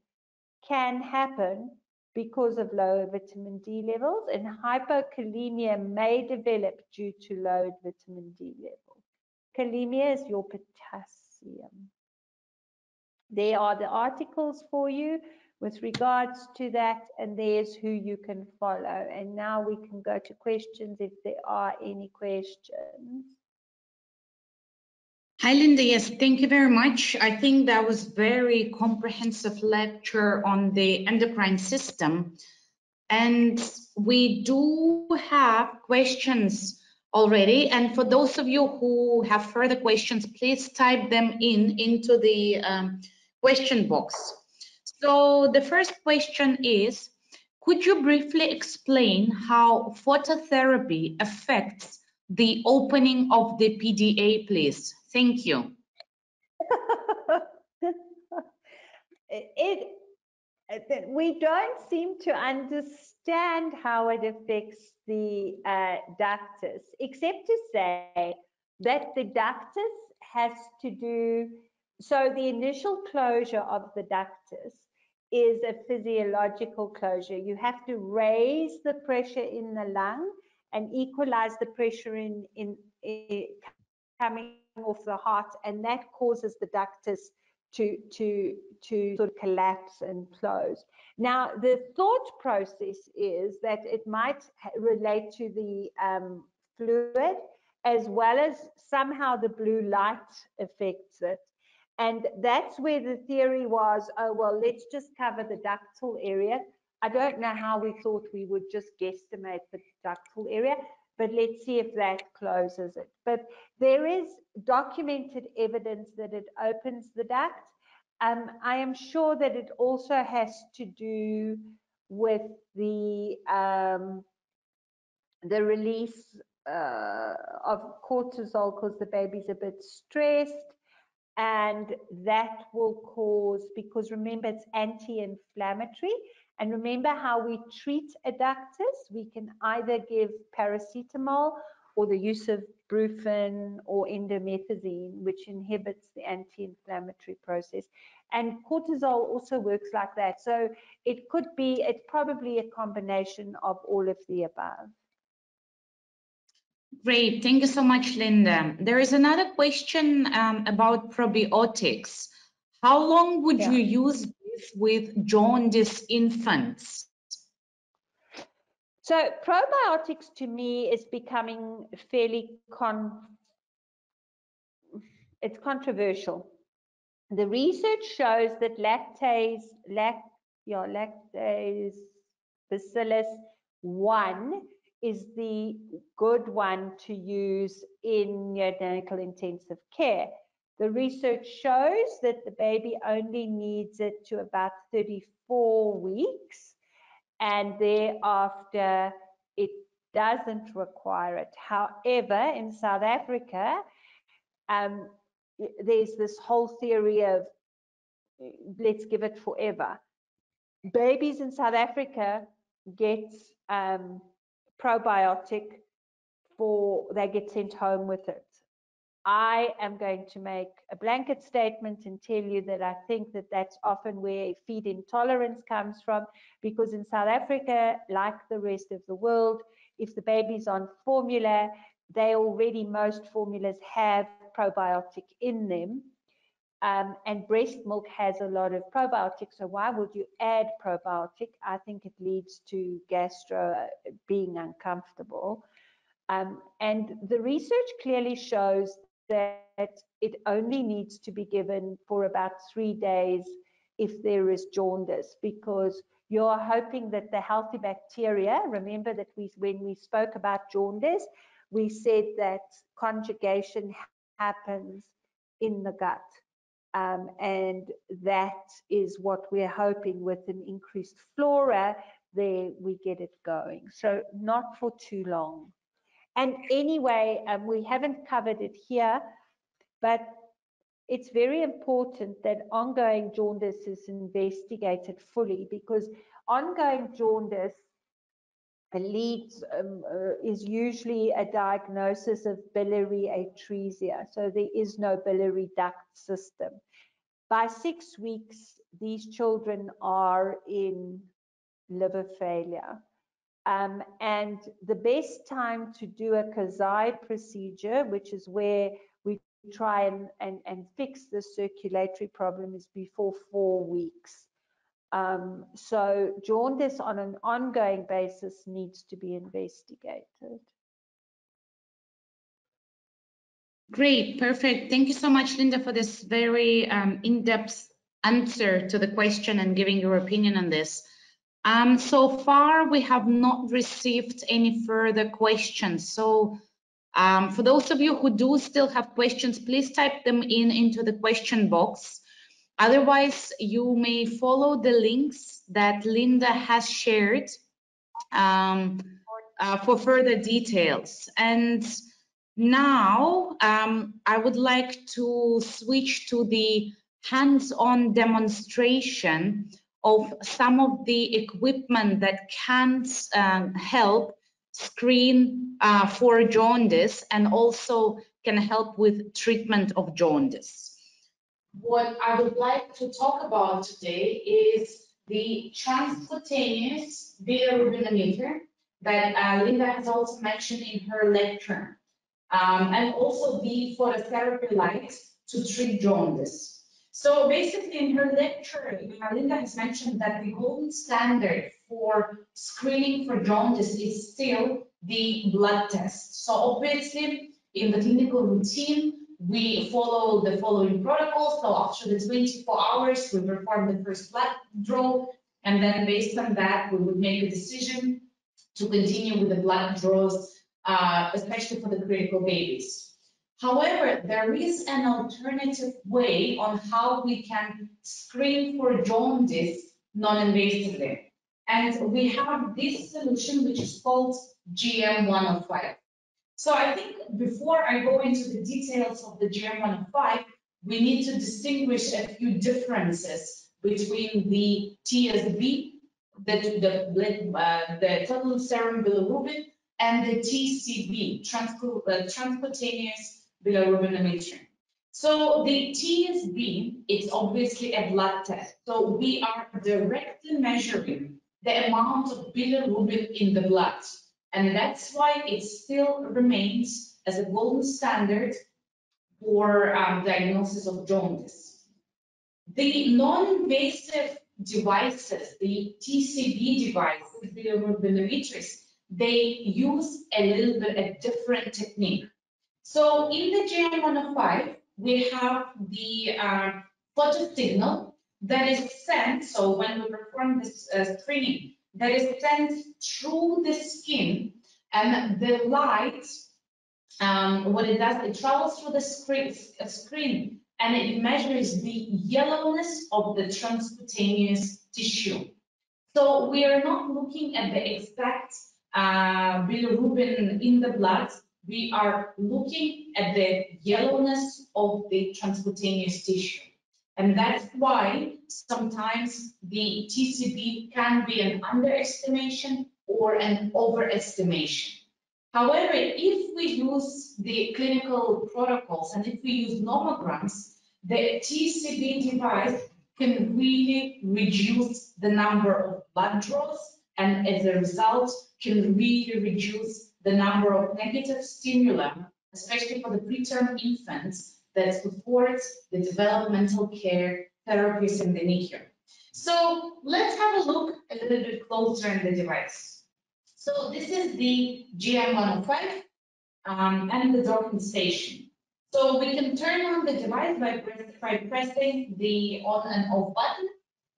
can happen because of lower vitamin D levels, and hypokalemia may develop due to lowered vitamin D levels. Kalemia is your potassium. There are the articles for you with regards to that, and there's who you can follow. And now we can go to questions if there are any questions. Hi, Linda. Yes, thank you very much. I think that was very comprehensive lecture on the endocrine system. And we do have questions already. And for those of you who have further questions, please type them into the question box. So the first question is, could you briefly explain how phototherapy affects the opening of the PDA, please? Thank you. We don't seem to understand how it affects the ductus, except to say that the ductus has to do, so the initial closure of the ductus is a physiological closure. You have to raise the pressure in the lung and equalize the pressure in coming off the heart, and that causes the ductus to sort of collapse and close. Now, the thought process is that it might relate to the fluid, as well as somehow the blue light affects it. And that's where the theory was, oh, well, let's just cover the ductal area. I don't know how we thought we would just guesstimate the ductal area, but let's see if that closes it. But there is documented evidence that it opens the duct. I am sure that it also has to do with the release of cortisol, because the baby's a bit stressed, and that will cause, because remember it's anti-inflammatory, and remember how we treat adductors. We can either give paracetamol or the use of brufen or indomethacin, which inhibits the anti-inflammatory process. And cortisol also works like that. So it could be, it's probably a combination of all of the above. Great, thank you so much, Linda. There is another question about probiotics. How long would you use this with jaundice infants? So probiotics to me is becoming fairly it's controversial. The research shows that lactase bacillus 1 is the good one to use in neonatal intensive care. The research shows that the baby only needs it to about 34 weeks, and thereafter it doesn't require it. However, in South Africa, there's this whole theory of let's give it forever. Babies in South Africa get probiotic they get sent home with it. I am going to make a blanket statement and tell you that I think that that's often where feed intolerance comes from, because in South Africa, like the rest of the world, if the baby's on formula, they already, most formulas have probiotic in them. And breast milk has a lot of probiotics, so why would you add probiotic? I think it leads to gastro being uncomfortable. And the research clearly shows that it only needs to be given for about 3 days if there is jaundice, because you're hoping that the healthy bacteria, remember that when we spoke about jaundice, we said that conjugation happens in the gut. And that is what we're hoping with an increased flora, there we get it going. So not for too long. And anyway, we haven't covered it here, but it's very important that ongoing jaundice is investigated fully, because ongoing jaundice is usually a diagnosis of biliary atresia. So there is no biliary duct system. By 6 weeks, these children are in liver failure. And the best time to do a Kasai procedure, which is where we try and fix the circulatory problem, is before 4 weeks. So jaundice on an ongoing basis needs to be investigated. Great, perfect. Thank you so much, Linda, for this very in-depth answer to the question and giving your opinion on this. So far, we have not received any further questions. So for those of you who do still have questions, please type them into the question box. Otherwise, you may follow the links that Linda has shared for further details. And now I would like to switch to the hands-on demonstration of some of the equipment that can help screen for jaundice and also can help with treatment of jaundice. What I would like to talk about today is the transcutaneous bilirubinometer that Linda has also mentioned in her lecture, and also the phototherapy light to treat jaundice. So basically in her lecture, Linda has mentioned that the gold standard for screening for jaundice is still the blood test. So obviously in the clinical routine, we follow the following protocol. So after the 24 hours, we perform the first blood draw, and then based on that, we would make a decision to continue with the blood draws, especially for the critical babies. However, there is an alternative way on how we can screen for jaundice non-invasively. And we have this solution, which is called GM105. So I think before I go into the details of the GM105, we need to distinguish a few differences between the TSB, the total serum bilirubin, and the TCB, transcutaneous bilirubinometry. So the TSB is obviously a blood test. So we are directly measuring the amount of bilirubin in the blood. And that's why it still remains as a golden standard for diagnosis of jaundice. The non-invasive devices, the TCB devices, bilirubinometers, they use a little bit a different technique. So in the GM105, we have the photo signal that is sent. So when we perform this screening, that is sent through the skin, and the light, what it does, it travels through the screen, and it measures the yellowness of the transcutaneous tissue. So we are not looking at the exact bilirubin in the blood. We are looking at the yellowness of the transcutaneous tissue. And that's why sometimes the TCB can be an underestimation or an overestimation. However, if we use the clinical protocols and if we use nomograms, the TCB device can really reduce the number of blood draws, and as a result can really reduce the number of negative stimuli, especially for the preterm infants, that supports the developmental care therapies in the NICU. So let's have a look a little bit closer in the device. So this is the GM105 and the docking station. So we can turn on the device by pressing the on and off button.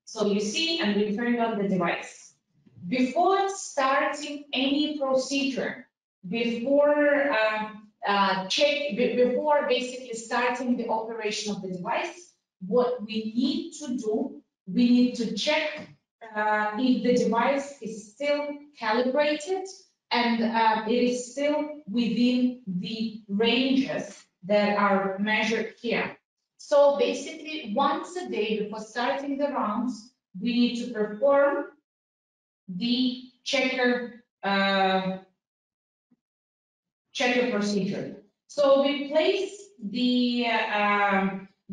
So you see, and we turned on the device. Before starting any procedure, before basically starting the operation of the device, what we need to do, we need to check if the device is still calibrated and it is still within the ranges that are measured here. So basically, once a day before starting the rounds, we need to perform the checker procedure. So we place the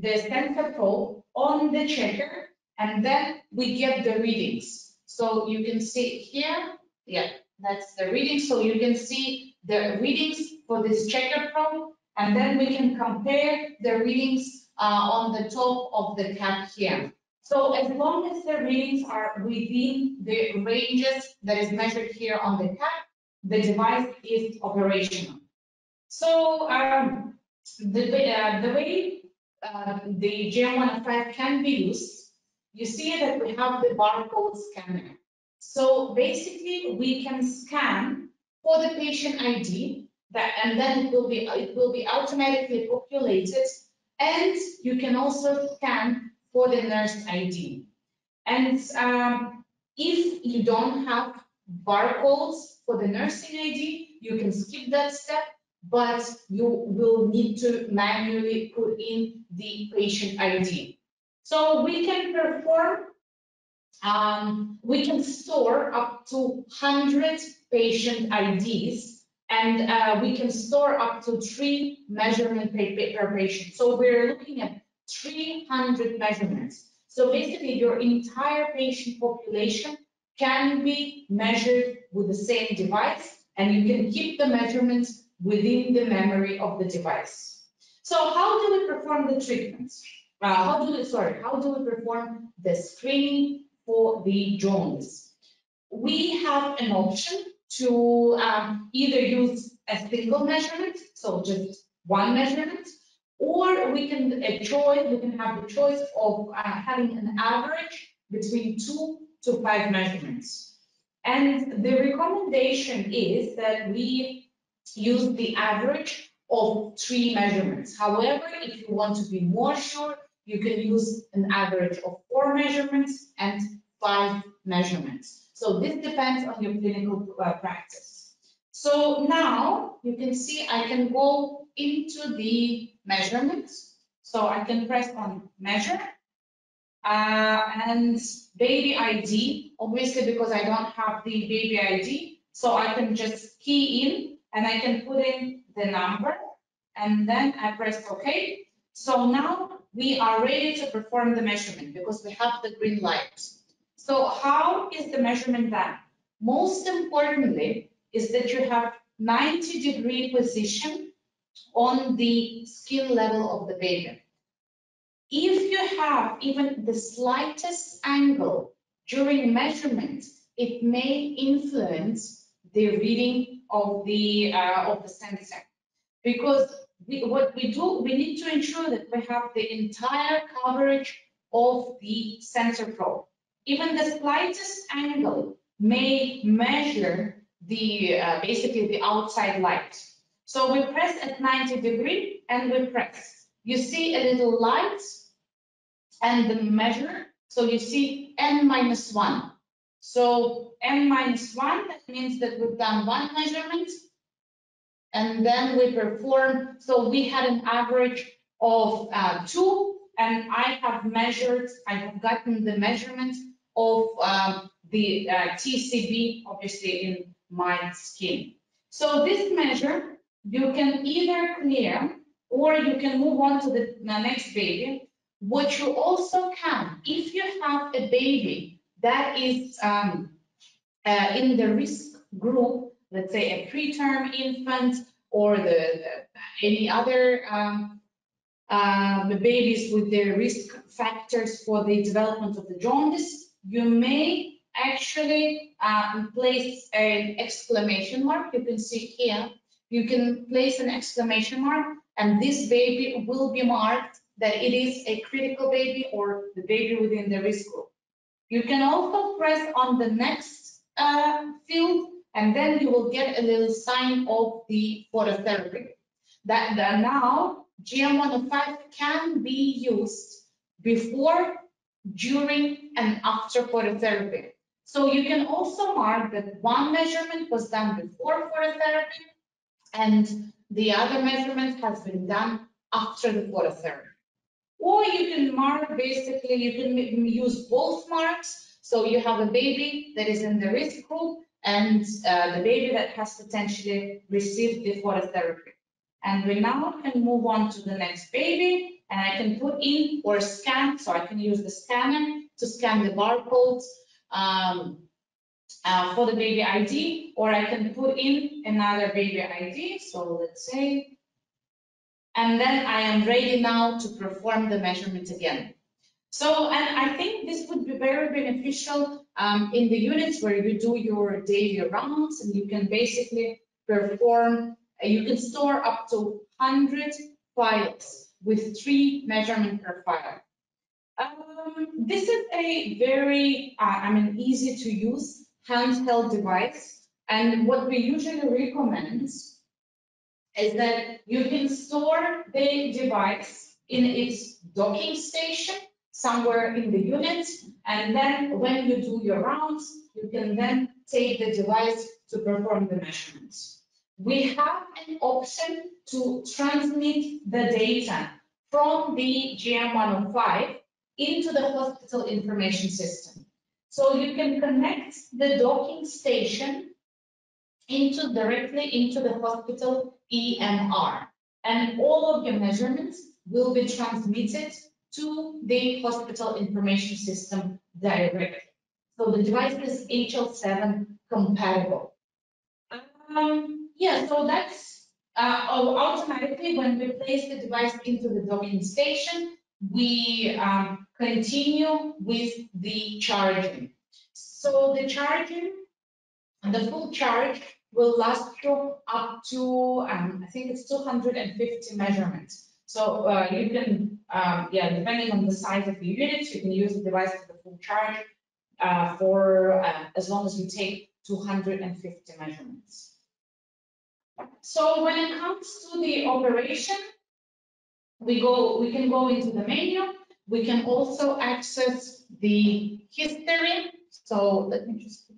sensor probe on the checker, and then we get the readings. So you can see here, yeah, that's the reading. So you can see the readings for this checker probe, and then we can compare the readings on the top of the cap here. So as long as the readings are within the ranges that is measured here on the cap, the device is operational. So the way the GM105 can be used, you see that we have the barcode scanner. So basically, we can scan for the patient ID, and then it will be automatically populated, and you can also scan for the nurse ID. And if you don't have barcodes for the nursing ID, you can skip that step, but you will need to manually put in the patient ID. So we can perform, we can store up to 100 patient IDs, and we can store up to 3 measurements per patient. So we're looking at 300 measurements. So basically, your entire patient population can be measured with the same device, and you can keep the measurements within the memory of the device. So how do we perform the treatments? How do we perform the screening for the jaundice? We have an option to either use a single measurement, so just one measurement, or we can have the choice of having an average between 2 to 5 measurements. And the recommendation is that we use the average of 3 measurements. However, if you want to be more sure, you can use an average of 4 measurements and 5 measurements. So this depends on your clinical practice. So now you can see I can go into the measurements. So I can press on measure and baby ID, obviously because I don't have the baby ID. So I can just key in and I can put in the number and then I press OK. So now we are ready to perform the measurement because we have the green light. So how is the measurement done? Most importantly is that you have 90-degree position on the skin level of the baby. If you have even the slightest angle during measurement, it may influence the reading of the sensor. Because what we do, we need to ensure that we have the entire coverage of the sensor probe. Even the slightest angle may measure the basically the outside light. So we press at 90 degrees and we press. You see a little light and the measure. So you see n-1. So n-1, that means that we've done 1 measurement. And then we perform, so we had an average of 2, and I have gotten the measurement of the TCB, obviously in my skin. So this measure, you can either clear or you can move on to the next baby. What you also can, if you have a baby that is in the risk group, let's say a preterm infant or any other the babies with their risk factors for the development of the jaundice, you may actually place an exclamation mark. You can see here, you can place an exclamation mark, and this baby will be marked that it is a critical baby or the baby within the risk group. You can also press on the next field, and then you will get a little sign of the phototherapy. That now GM105 can be used before, during, and after phototherapy. So you can also mark that one measurement was done before phototherapy and the other measurement has been done after the phototherapy. Or you can mark, basically, you can use both marks. So you have a baby that is in the risk group and the baby that has potentially received the phototherapy. And we now can move on to the next baby, and I can put in or scan, so I can use the scanner to scan the barcodes for the baby ID, or I can put in another baby ID, so let's say, and then I am ready now to perform the measurement again. So, and I think this would be very beneficial in the units where you do your daily rounds, and you can basically perform, you can store up to 100 files with 3 measurements per file. This is a very, easy to use handheld device, and what we usually recommend is that you can store the device in its docking station somewhere in the unit, and then when you do your rounds, you can then take the device to perform the measurements. We have an option to transmit the data from the GM105 into the hospital information system. So you can connect the docking station directly into the hospital EMR, and all of your measurements will be transmitted to the hospital information system directly. So the device is HL7 compatible. So that's automatically when we place the device into the docking station, we continue with the charging. So the charging, the full charge will last you up to, I think it's 250 measurements. So you can, depending on the size of the unit, you can use the device to the full charge for as long as you take 250 measurements. So when it comes to the operation, we can go into the menu. We can also access the history. So let me just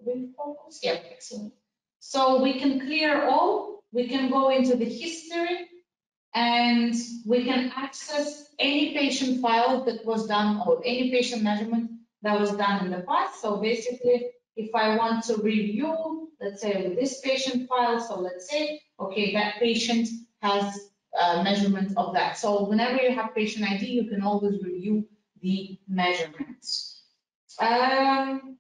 refocus. Yeah, excellent. So we can clear all. We can go into the history, and we can access any patient file that was done or any patient measurement that was done in the past. So basically, if I want to review, let's say with this patient file, so let's say, okay, that patient has a measurement of that. So whenever you have patient ID, you can always review the measurements. And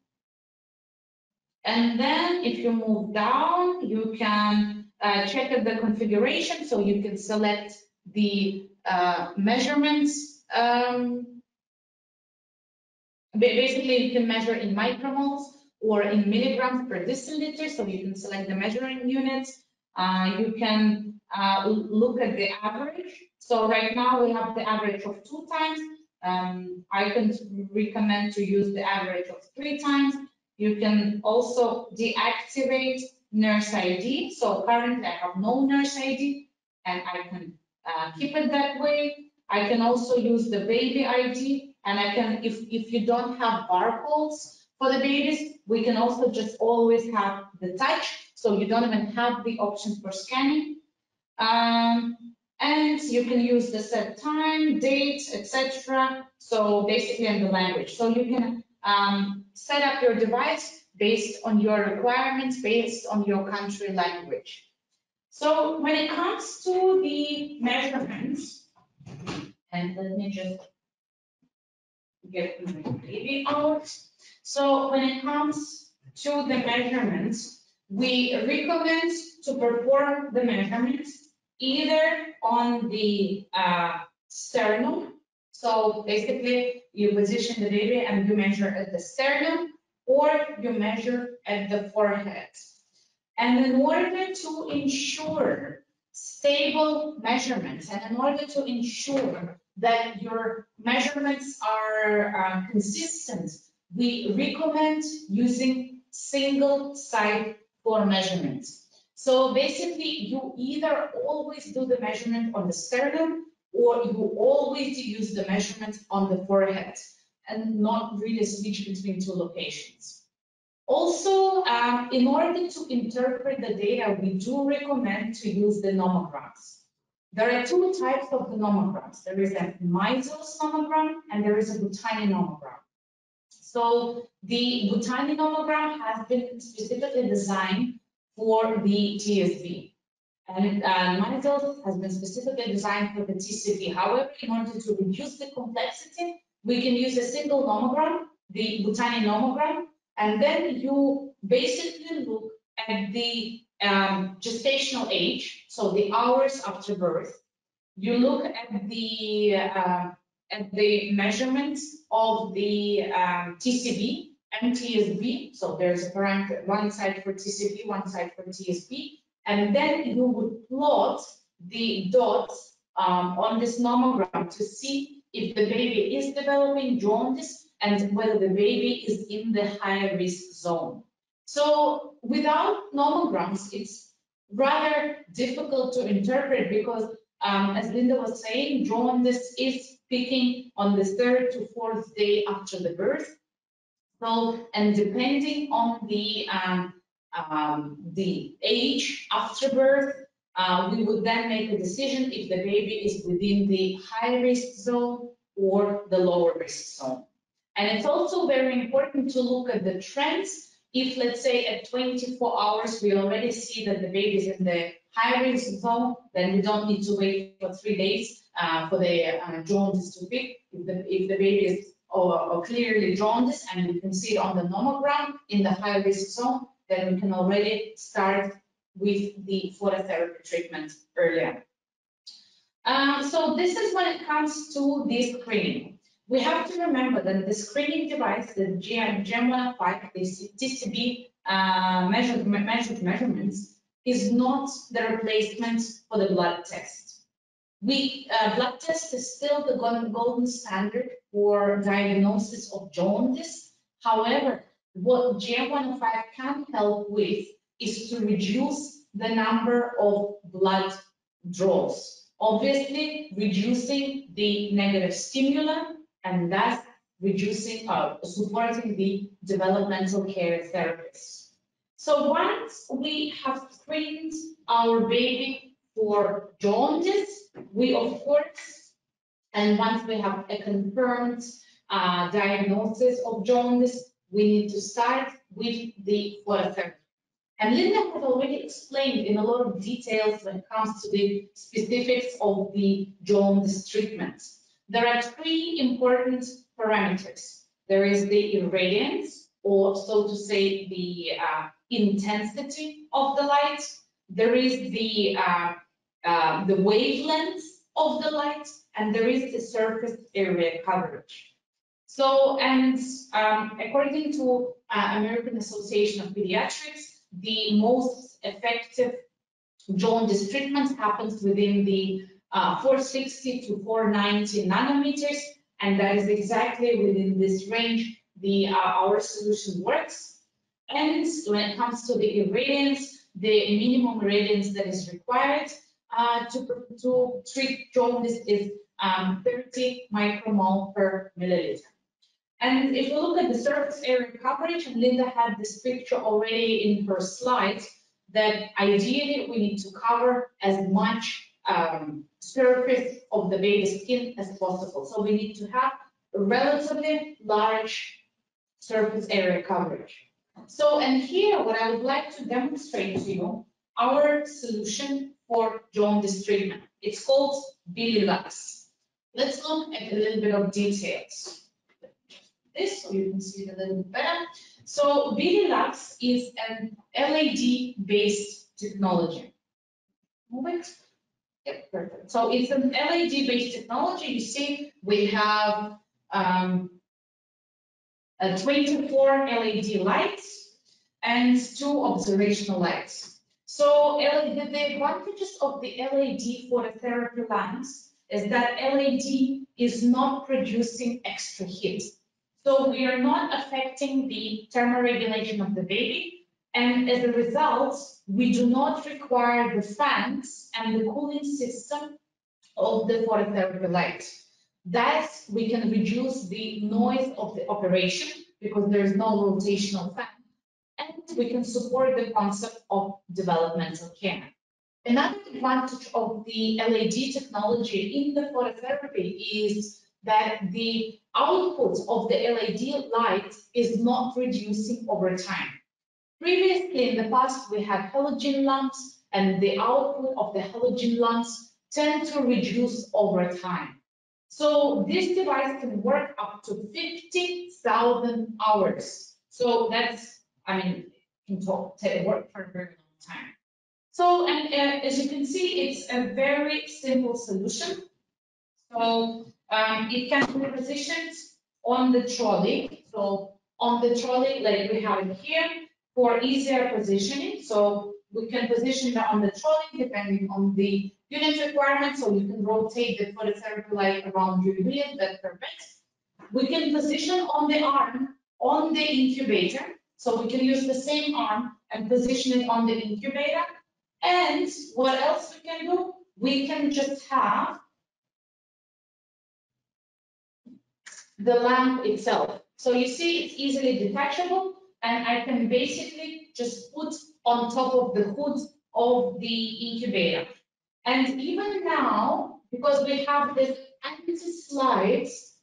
then if you move down, you can check at the configuration. So you can select the measurements. Basically, you can measure in micromoles or in milligrams per deciliter. So you can select the measuring units. You can look at the average. So right now we have the average of 2 times. I can recommend to use the average of 3 times. You can also deactivate nurse ID. So currently I have no nurse ID, and I can keep it that way. I can also use the baby ID, and I can, if you don't have barcodes for the babies, we can also just always have the touch, so you don't even have the option for scanning. And you can use the set time, date, etc. So basically in the language. So you can set up your device based on your requirements, based on your country language. So when it comes to the measurements, and let me just get my baby out. So when it comes to the measurements, we recommend to perform the measurements either on the sternum. So basically, you position the baby and you measure at the sternum, or you measure at the forehead. And in order to ensure stable measurements, and in order to ensure that your measurements are consistent, we recommend using single site for measurements. So basically, you either always do the measurement on the sternum, or you always use the measurement on the forehead, and not really switch between two locations. Also, in order to interpret the data, we do recommend to use the nomograms. There are two types of the nomograms. There is a measles nomogram and there is a Butani nomogram. So the Butani nomogram has been specifically designed for the TSB. And measles has been specifically designed for the TCB. However, in order to reduce the complexity, we can use a single nomogram, the Butani nomogram, and then you basically look at the gestational age, so the hours after birth. You look at the measurements of the TCB and TSB. So there's a parameter, one side for TCB, one side for TSB. And then you would plot the dots on this nomogram to see if the baby is developing jaundice and whether the baby is in the high risk zone. So without nomograms, it's rather difficult to interpret because, as Linda was saying, jaundice is peaking on the 3rd to 4th day after the birth. So, and depending on the age after birth, we would then make a decision if the baby is within the high risk zone or the lower risk zone. And it's also very important to look at the trends. If, let's say, at 24 hours, we already see that the baby is in the high risk zone, then we don't need to wait for 3 days for the jaundice to peak. If the baby is clearly jaundice and you can see it on the nomogram in the high risk zone, then we can already start with the phototherapy treatment earlier. So this is when it comes to the screening. We have to remember that the screening device, the GM105, the TCB measured measurements, is not the replacement for the blood test. Blood test is still the golden standard for diagnosis of jaundice. However, what GM105 can help with is to reduce the number of blood draws. Obviously, reducing the negative stimulant and thus reducing, supporting the developmental care therapists. So once we have screened our baby for jaundice, we of course, and once we have a confirmed diagnosis of jaundice, we need to start with the phototherapy. And Linda has already explained in a lot of details when it comes to the specifics of the jaundice treatment. There are 3 important parameters. There is the irradiance, or so to say, the intensity of the light. There is the wavelength of the light, and there is the surface area coverage. So, and according to American Association of Pediatrics, the most effective jaundice treatment happens within the 460 to 490 nanometers, and that is exactly within this range our solution works. And when it comes to the irradiance, the minimum irradiance that is required to treat jaundice is 30 micromole per milliliter. And if we look at the surface area coverage, and Linda had this picture already in her slides, that ideally we need to cover as much surface of the baby's skin as possible. So we need to have a relatively large surface area coverage. So, and here what I would like to demonstrate to you, our solution for jaundice treatment. It's called Billy-Lux. Let's look at a little bit of details. This, so you can see it a little bit better. So BD-Lux is an LAD-based technology. Move it. Yep, perfect. So it's an LAD-based technology. You see, we have 24 LED lights and 2 observational lights. So the advantages of the LED phototherapy lamps is that LED is not producing extra heat. So we are not affecting the thermoregulation of the baby, and as a result, we do not require the fans and the cooling system of the phototherapy light. Thus, we can reduce the noise of the operation because there is no rotational fan, and we can support the concept of developmental care. Another advantage of the LED technology in the phototherapy is that the output of the LED light is not reducing over time. Previously, in the past, we had halogen lamps, and the output of the halogen lamps tend to reduce over time. So this device can work up to 50,000 hours. So that's, can work for a very long time. So, and as you can see, it's a very simple solution. So it can be positioned on the trolley. So on the trolley, like we have it here, for easier positioning. So we can position that on the trolley depending on the unit requirements. So you can rotate the phototherapy light around your wheel, that's perfect. We can position on the arm on the incubator. So we can use the same arm and position it on the incubator. And what else we can do? We can just have the lamp itself. So you see it's easily detachable, and I can basically just put on top of the hood of the incubator. And even now, because we have this anti-slides,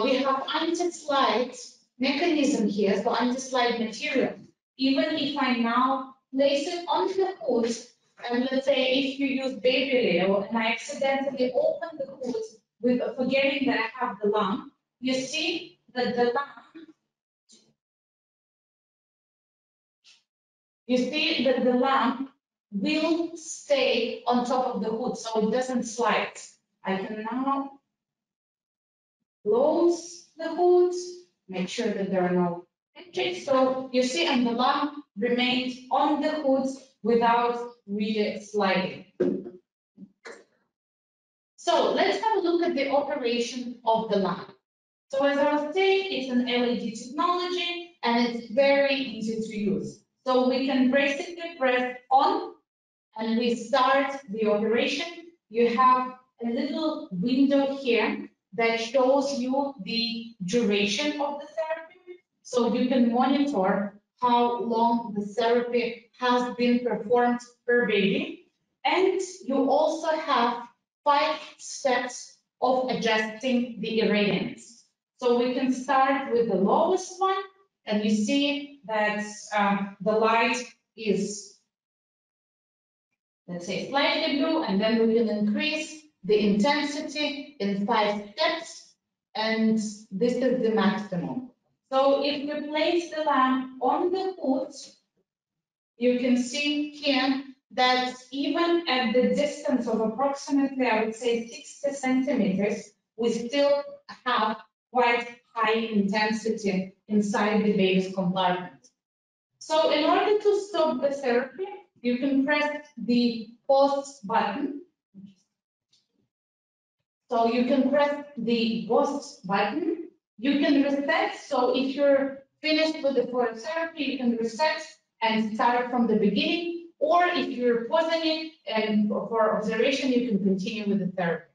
we have anti-slide mechanism here, so anti-slide material. Even if I now place it on the hood, and let's say if you use baby Leo and I accidentally open the hood with forgetting that I have the lamp, you see that the lamp will stay on top of the hood, so it doesn't slide. I can now close the hood, make sure that there are no edges. So you see, and the lamp remains on the hood without really sliding. So let's have a look at the operation of the lamp. So as I was saying, it's an LED technology and it's very easy to use. So we can basically press on and we start the operation. You have a little window here that shows you the duration of the therapy. So you can monitor how long the therapy has been performed per baby. And you also have 5 steps of adjusting the irradiance. So we can start with the lowest one, and you see that the light is, let's say, slightly blue, and then we can increase the intensity in 5 steps, and this is the maximum. So if we place the lamp on the hood, you can see here that even at the distance of approximately, I would say, 60 centimeters, we still have quite high intensity inside the baby's compartment. So in order to stop the therapy, you can press the pause button. So you can press the pause button. You can reset. So if you're finished with the phototherapy, you can reset and start from the beginning. Or if you're pausing it and for observation, you can continue with the therapy.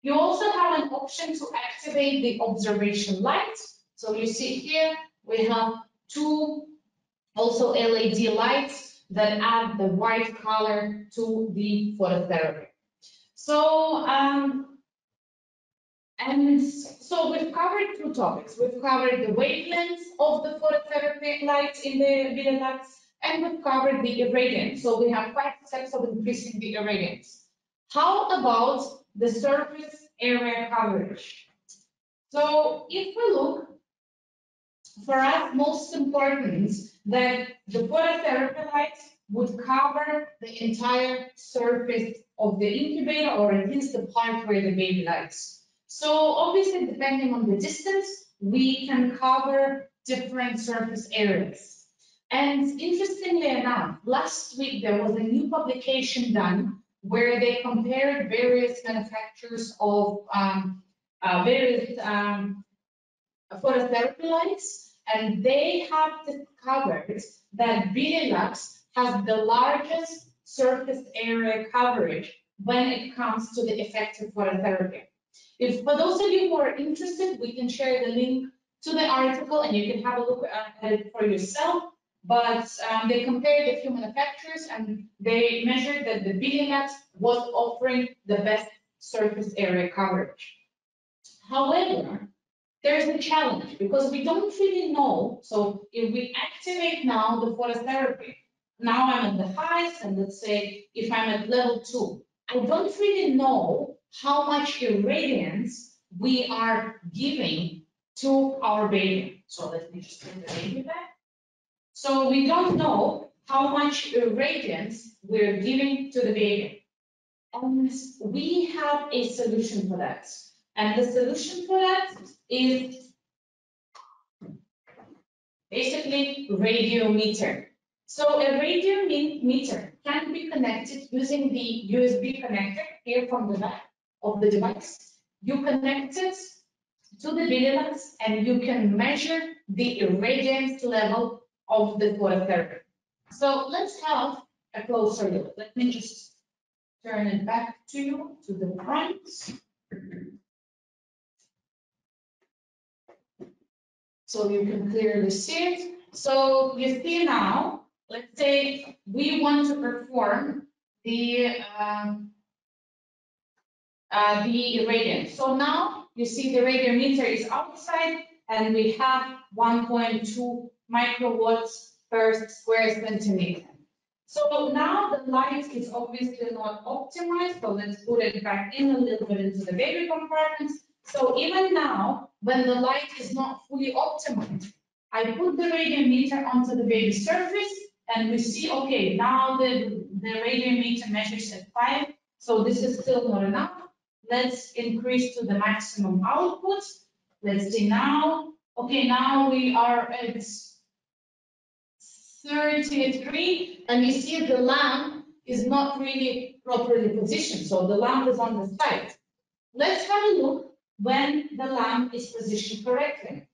You also have an option to activate the observation light. So you see here, we have 2 also LED lights that add the white color to the phototherapy. So, so we've covered 2 topics. We've covered the wavelengths of the phototherapy lights in the BD-Lux, and we've covered the irradiance. So we have 5 steps of increasing the irradiance. How about the surface area coverage? So if we look, for us, most important that the phototherapy light would cover the entire surface of the incubator, or at least the part where the baby lies. So obviously, depending on the distance, we can cover different surface areas. And interestingly enough, last week there was a new publication done where they compared various manufacturers of various phototherapy lights, and they have discovered that Benelux has the largest surface area coverage when it comes to the effective phototherapy. If for those of you who are interested, we can share the link to the article and you can have a look at it for yourself. But they compared a few manufacturers and they measured that the Benelux was offering the best surface area coverage. However, there's a challenge because we don't really know. So if we activate now the phototherapy, now I'm at the highest, and let's say if I'm at level 2, I don't really know how much irradiance we are giving to our baby. So let me just put the baby back. So we don't know how much irradiance we're giving to the baby. And we have a solution for that. And the solution for that is basically radiometer. So a radiometer can be connected using the USB connector here from the back of the device. You connect it to the Benelux and you can measure the irradiance level of the phototherapy. So let's have a closer look. Let me just turn it back to you, to the front. So you can clearly see it. So you see now, let's say we want to perform the irradiance. So now you see the radiometer is outside and we have 1.2 microwatts per square centimeter. So now the light is obviously not optimized. So let's put it back in a little bit into the baby compartment. So even now, when the light is not fully optimized, I put the radiometer onto the baby surface and we see, okay, now the radiometer measures at 5. So this is still not enough. Let's increase to the maximum output. Let's see now. Okay, now we are at 33, and you see the lamp is not really properly positioned. So the lamp is on the side. Let's have a look when the lamp is positioned correctly.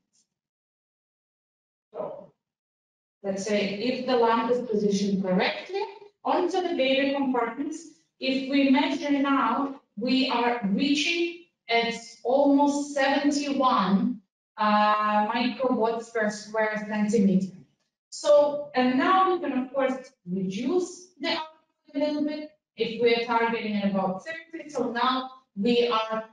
So let's say if the lamp is positioned correctly onto the baby compartments, if we measure now, we are reaching at almost 71 microwatts per square centimeter. So, and now we can of course reduce the output a little bit if we're targeting at about 30. So now we are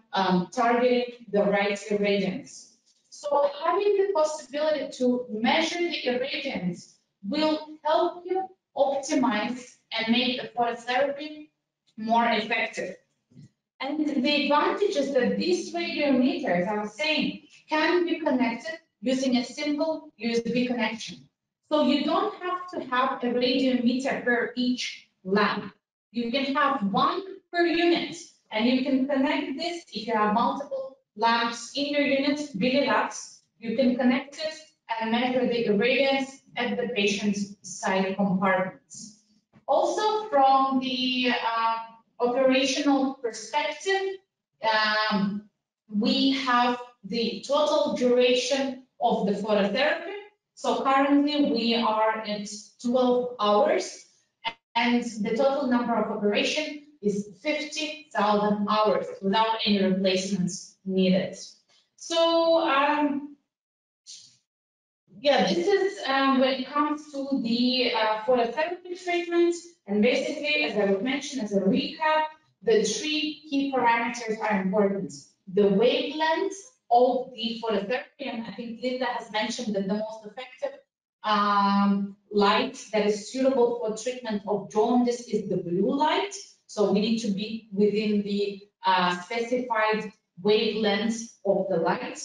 targeting the right irradiance. So having the possibility to measure the irradiance will help you optimize and make the phototherapy more effective. And the advantage is that these radiometers, I was saying, can be connected using a simple USB connection. So you don't have to have a radiometer per each lamp. You can have one per unit, and you can connect this if you have multiple lamps in your unit, Benelux. You can connect it and measure the irradiance at the patient's side compartments. Also, from the operational perspective, we have the total duration of the phototherapy. So currently we are at 12 hours and the total number of operation is 50,000 hours without any replacements needed. So yeah, this is when it comes to the phototherapy treatment. And basically, as I would mention as a recap, the 3 key parameters are important. The wavelength of the phototherapy, and I think Linda has mentioned that the most effective light that is suitable for treatment of jaundice is the blue light. So we need to be within the specified wavelength of the light.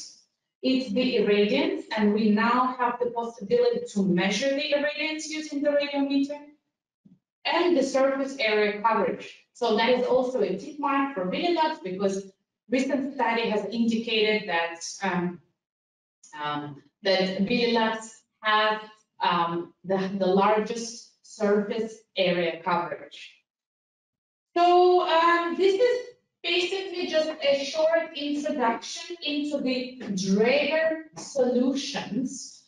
It's the irradiance, and we now have the possibility to measure the irradiance using the radiometer, and the surface area coverage. So that is also a tick mark for Benelux, because recent study has indicated that that Benelux has the largest surface area coverage. So this is basically just a short introduction into the Dräger solutions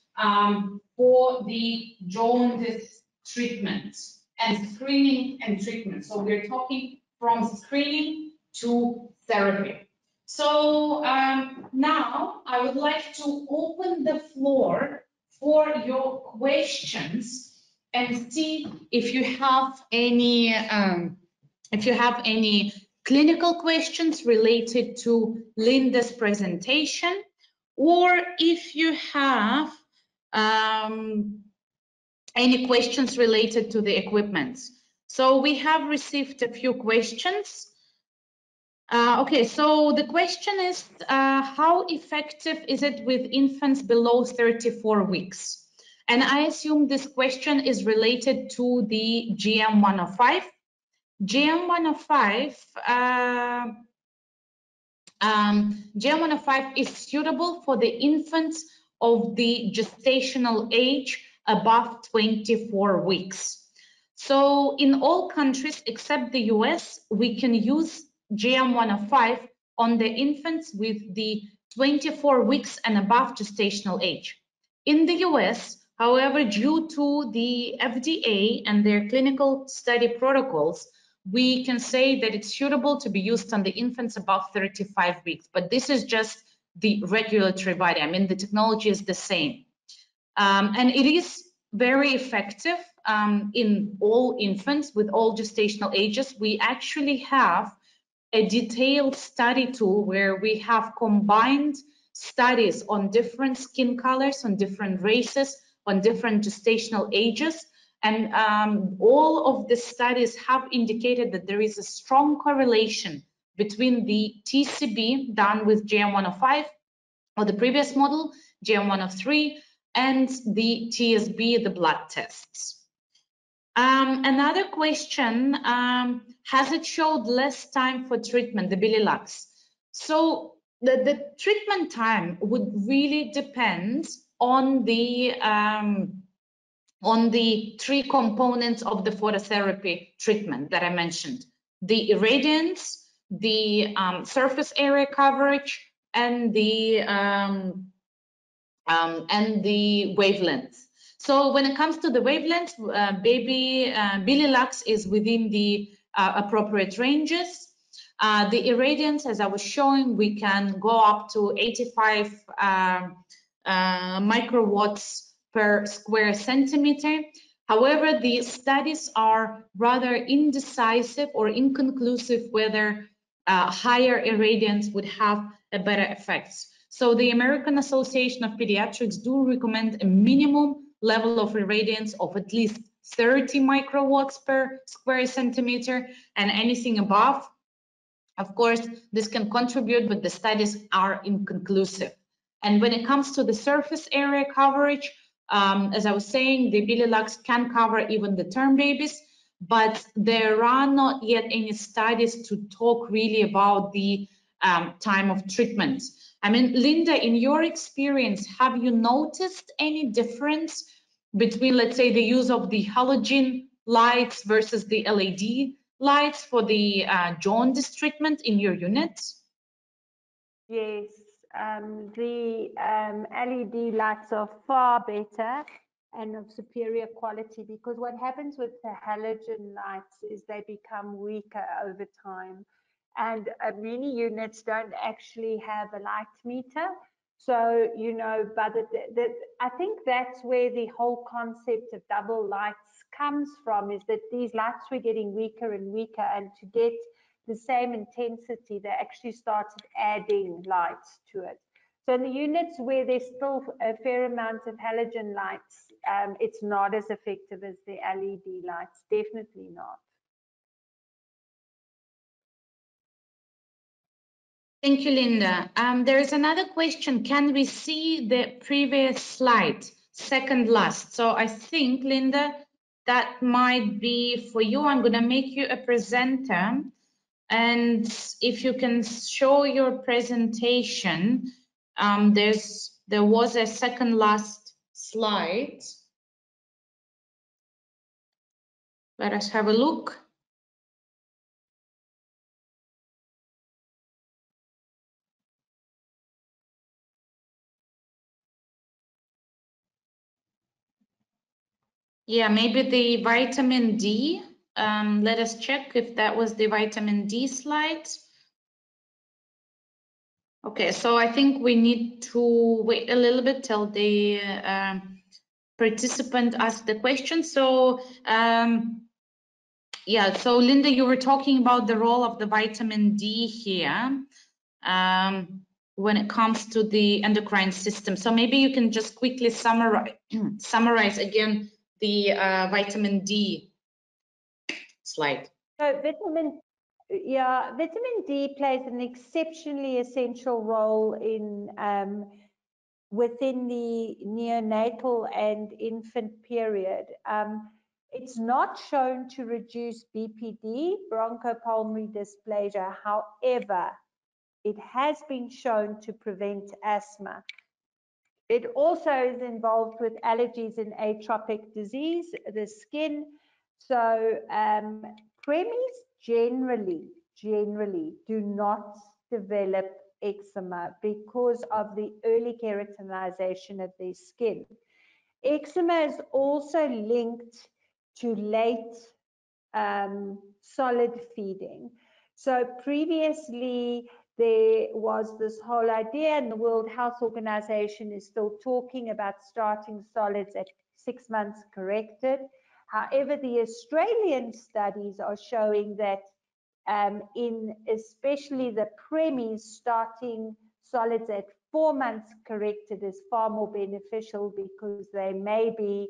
for the jaundice treatment and screening and treatment. So we're talking from screening to therapy. So now I would like to open the floor for your questions and see if you have any clinical questions related to Linda's presentation, or if you have any questions related to the equipment. So we have received a few questions. Okay, so the question is, how effective is it with infants below 34 weeks? And I assume this question is related to the GM105. GM105 is suitable for the infants of the gestational age above 24 weeks. So in all countries except the US, we can use GM105 on the infants with the 24 weeks and above gestational age. In the US, however, due to the FDA and their clinical study protocols, we can say that it's suitable to be used on the infants above 35 weeks, but this is just the regulatory body. I mean, the technology is the same. And it is very effective in all infants with all gestational ages. We actually have a detailed study tool where we have combined studies on different skin colors, on different races, on different gestational ages. And all of the studies have indicated that there is a strong correlation between the TCB done with GM105 or the previous model, GM103, and the TSB, the blood tests. Another question, has it showed less time for treatment, the Benelux? So the treatment time would really depend on the three components of the phototherapy treatment that I mentioned: the irradiance, the surface area coverage, and the wavelength. So when it comes to the wavelength, Benelux is within the appropriate ranges. The irradiance, as I was showing, we can go up to 85 microwatts per square centimeter. However, the studies are rather indecisive or inconclusive whether higher irradiance would have a better effect. So the American Association of Pediatrics do recommend a minimum level of irradiance of at least 30 microwatts per square centimeter, and anything above, of course, this can contribute, but the studies are inconclusive. And when it comes to the surface area coverage, as I was saying, the Benelux can cover even the term babies, but there are not yet any studies to talk really about the time of treatment. I mean, Linda, in your experience, have you noticed any difference between, let's say, the use of the halogen lights versus the LED lights for the jaundice treatment in your units? Yes, the LED lights are far better and of superior quality, because what happens with the halogen lights is they become weaker over time, and many units don't actually have a light meter. So, you know, but I think that's where the whole concept of double lights comes from, is that these lights were getting weaker and weaker, and to get the same intensity, they actually started adding lights to it. So in the units where there's still a fair amount of halogen lights, it's not as effective as the LED lights, definitely not. Thank you, Linda. There is another question. Can we see the previous slide, second last? So I think, Linda, that might be for you. I'm going to make you a presenter. And if you can show your presentation, there was a second last slide. Let us have a look. Yeah, maybe the vitamin D. Let us check if that was the vitamin D slide. Okay, so I think we need to wait a little bit till the participant asks the question. So yeah, so Linda, you were talking about the role of the vitamin D here when it comes to the endocrine system. So maybe you can just quickly summarize again the vitamin D slide. So vitamin D plays an exceptionally essential role in within the neonatal and infant period. It's not shown to reduce BPD, bronchopulmonary dysplasia. However, it has been shown to prevent asthma. It also is involved with allergies and atopic disease, the skin. So preemies generally do not develop eczema because of the early keratinization of their skin. Eczema is also linked to late solid feeding. So previously there was this whole idea, and the World Health Organization is still talking about starting solids at 6 months corrected. However, the Australian studies are showing that in especially the preemies, starting solids at 4 months corrected is far more beneficial because they may be,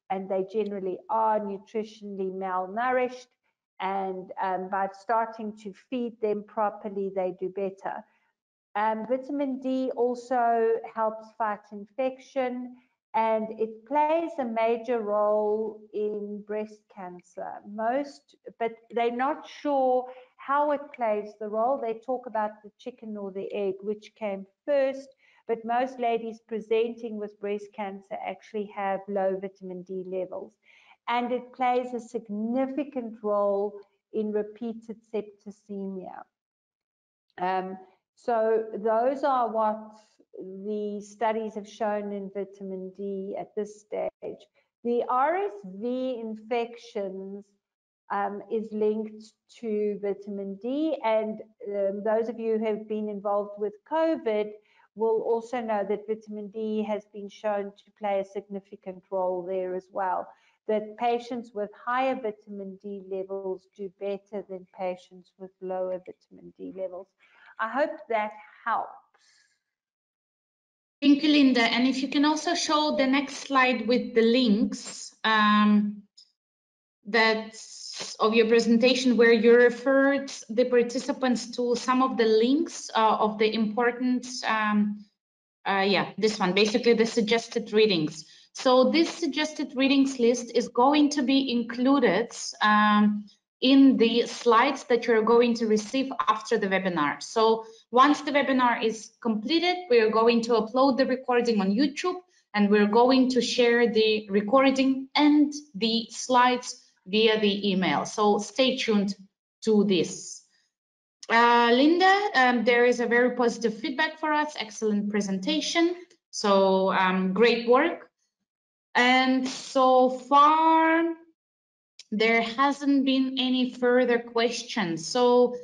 and they generally are, nutritionally malnourished, and by starting to feed them properly, they do better. Vitamin D also helps fight infection, and it plays a major role in breast cancer. But they're not sure how it plays the role. They talk about the chicken or the egg, which came first, but most ladies presenting with breast cancer actually have low vitamin D levels. And it plays a significant role in repeated septicemia. So those are what the studies have shown in vitamin D at this stage. The RSV infections is linked to vitamin D, and those of you who have been involved with COVID will also know that vitamin D has been shown to play a significant role there as well, that patients with higher vitamin D levels do better than patients with lower vitamin D levels. I hope that helps. Thank you, Linda. And if you can also show the next slide with the links that's of your presentation, where you referred the participants to some of the links of the important, this one, basically the suggested readings. So this suggested readings list is going to be included in the slides that you're going to receive after the webinar. So once the webinar is completed, we are going to upload the recording on YouTube, and we're going to share the recording and the slides via the email. So stay tuned to this. Linda, there is a very positive feedback for us. Excellent presentation. So great work. And so far, there hasn't been any further questions. So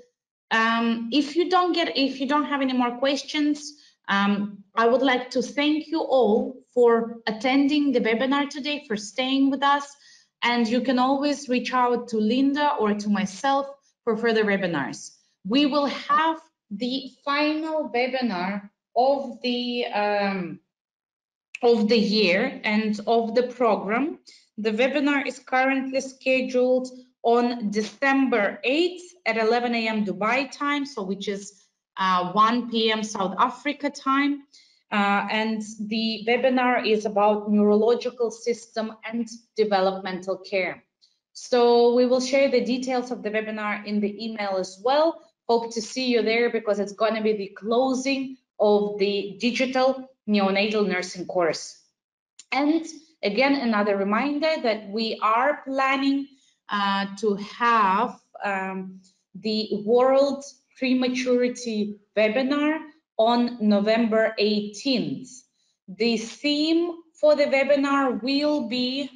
if you don't have any more questions, I would like to thank you all for attending the webinar today, for staying with us. And you can always reach out to Linda or to myself for further webinars. We will have the final webinar of the year and of the program. The webinar is currently scheduled on December 8th at 11 a.m. Dubai time, so which is 1 p.m. South Africa time. And the webinar is about neurological system and developmental care. So we will share the details of the webinar in the email as well. Hope to see you there because it's going to be the closing of the digital neonatal nursing course. And again, another reminder that we are planning to have the World Prematurity webinar on November 18th. The theme for the webinar will be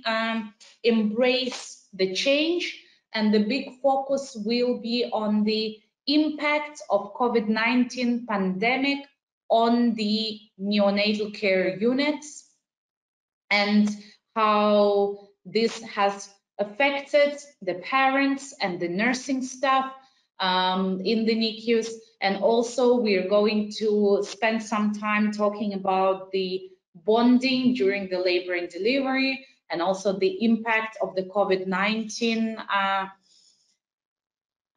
Embrace the Change, and the big focus will be on the impact of COVID-19 pandemic on the neonatal care units and how this has affected the parents and the nursing staff in the NICUs. And also we are going to spend some time talking about the bonding during the labor and delivery, and also the impact of the COVID-19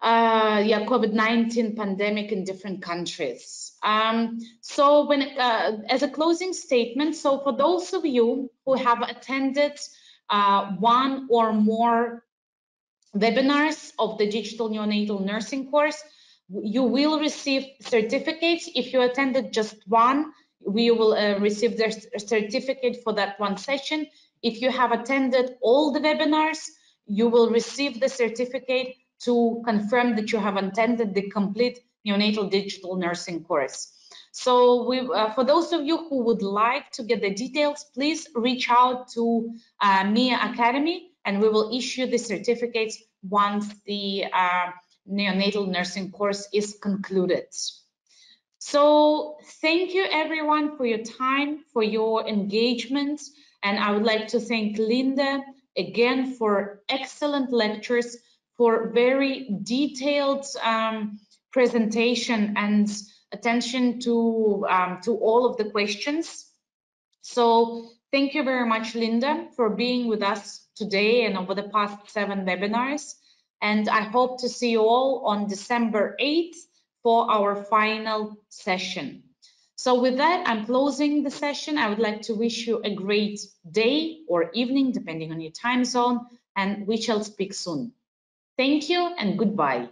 COVID-19 pandemic in different countries. So when as a closing statement, so for those of you who have attended one or more webinars of the digital neonatal nursing course, you will receive certificates. If you attended just one, we will receive the certificate for that one session. If you have attended all the webinars, you will receive the certificate to confirm that you have attended the complete neonatal digital nursing course. So for those of you who would like to get the details, please reach out to MIA Academy, and we will issue the certificates once the neonatal nursing course is concluded. So thank you everyone for your time, for your engagement, and I would like to thank Linda again for excellent lectures, for very detailed presentation and attention to all of the questions. So thank you very much, Linda, for being with us today and over the past 7 webinars. And I hope to see you all on December 8th for our final session. So with that, I'm closing the session. I would like to wish you a great day or evening, depending on your time zone, and we shall speak soon. Thank you and goodbye.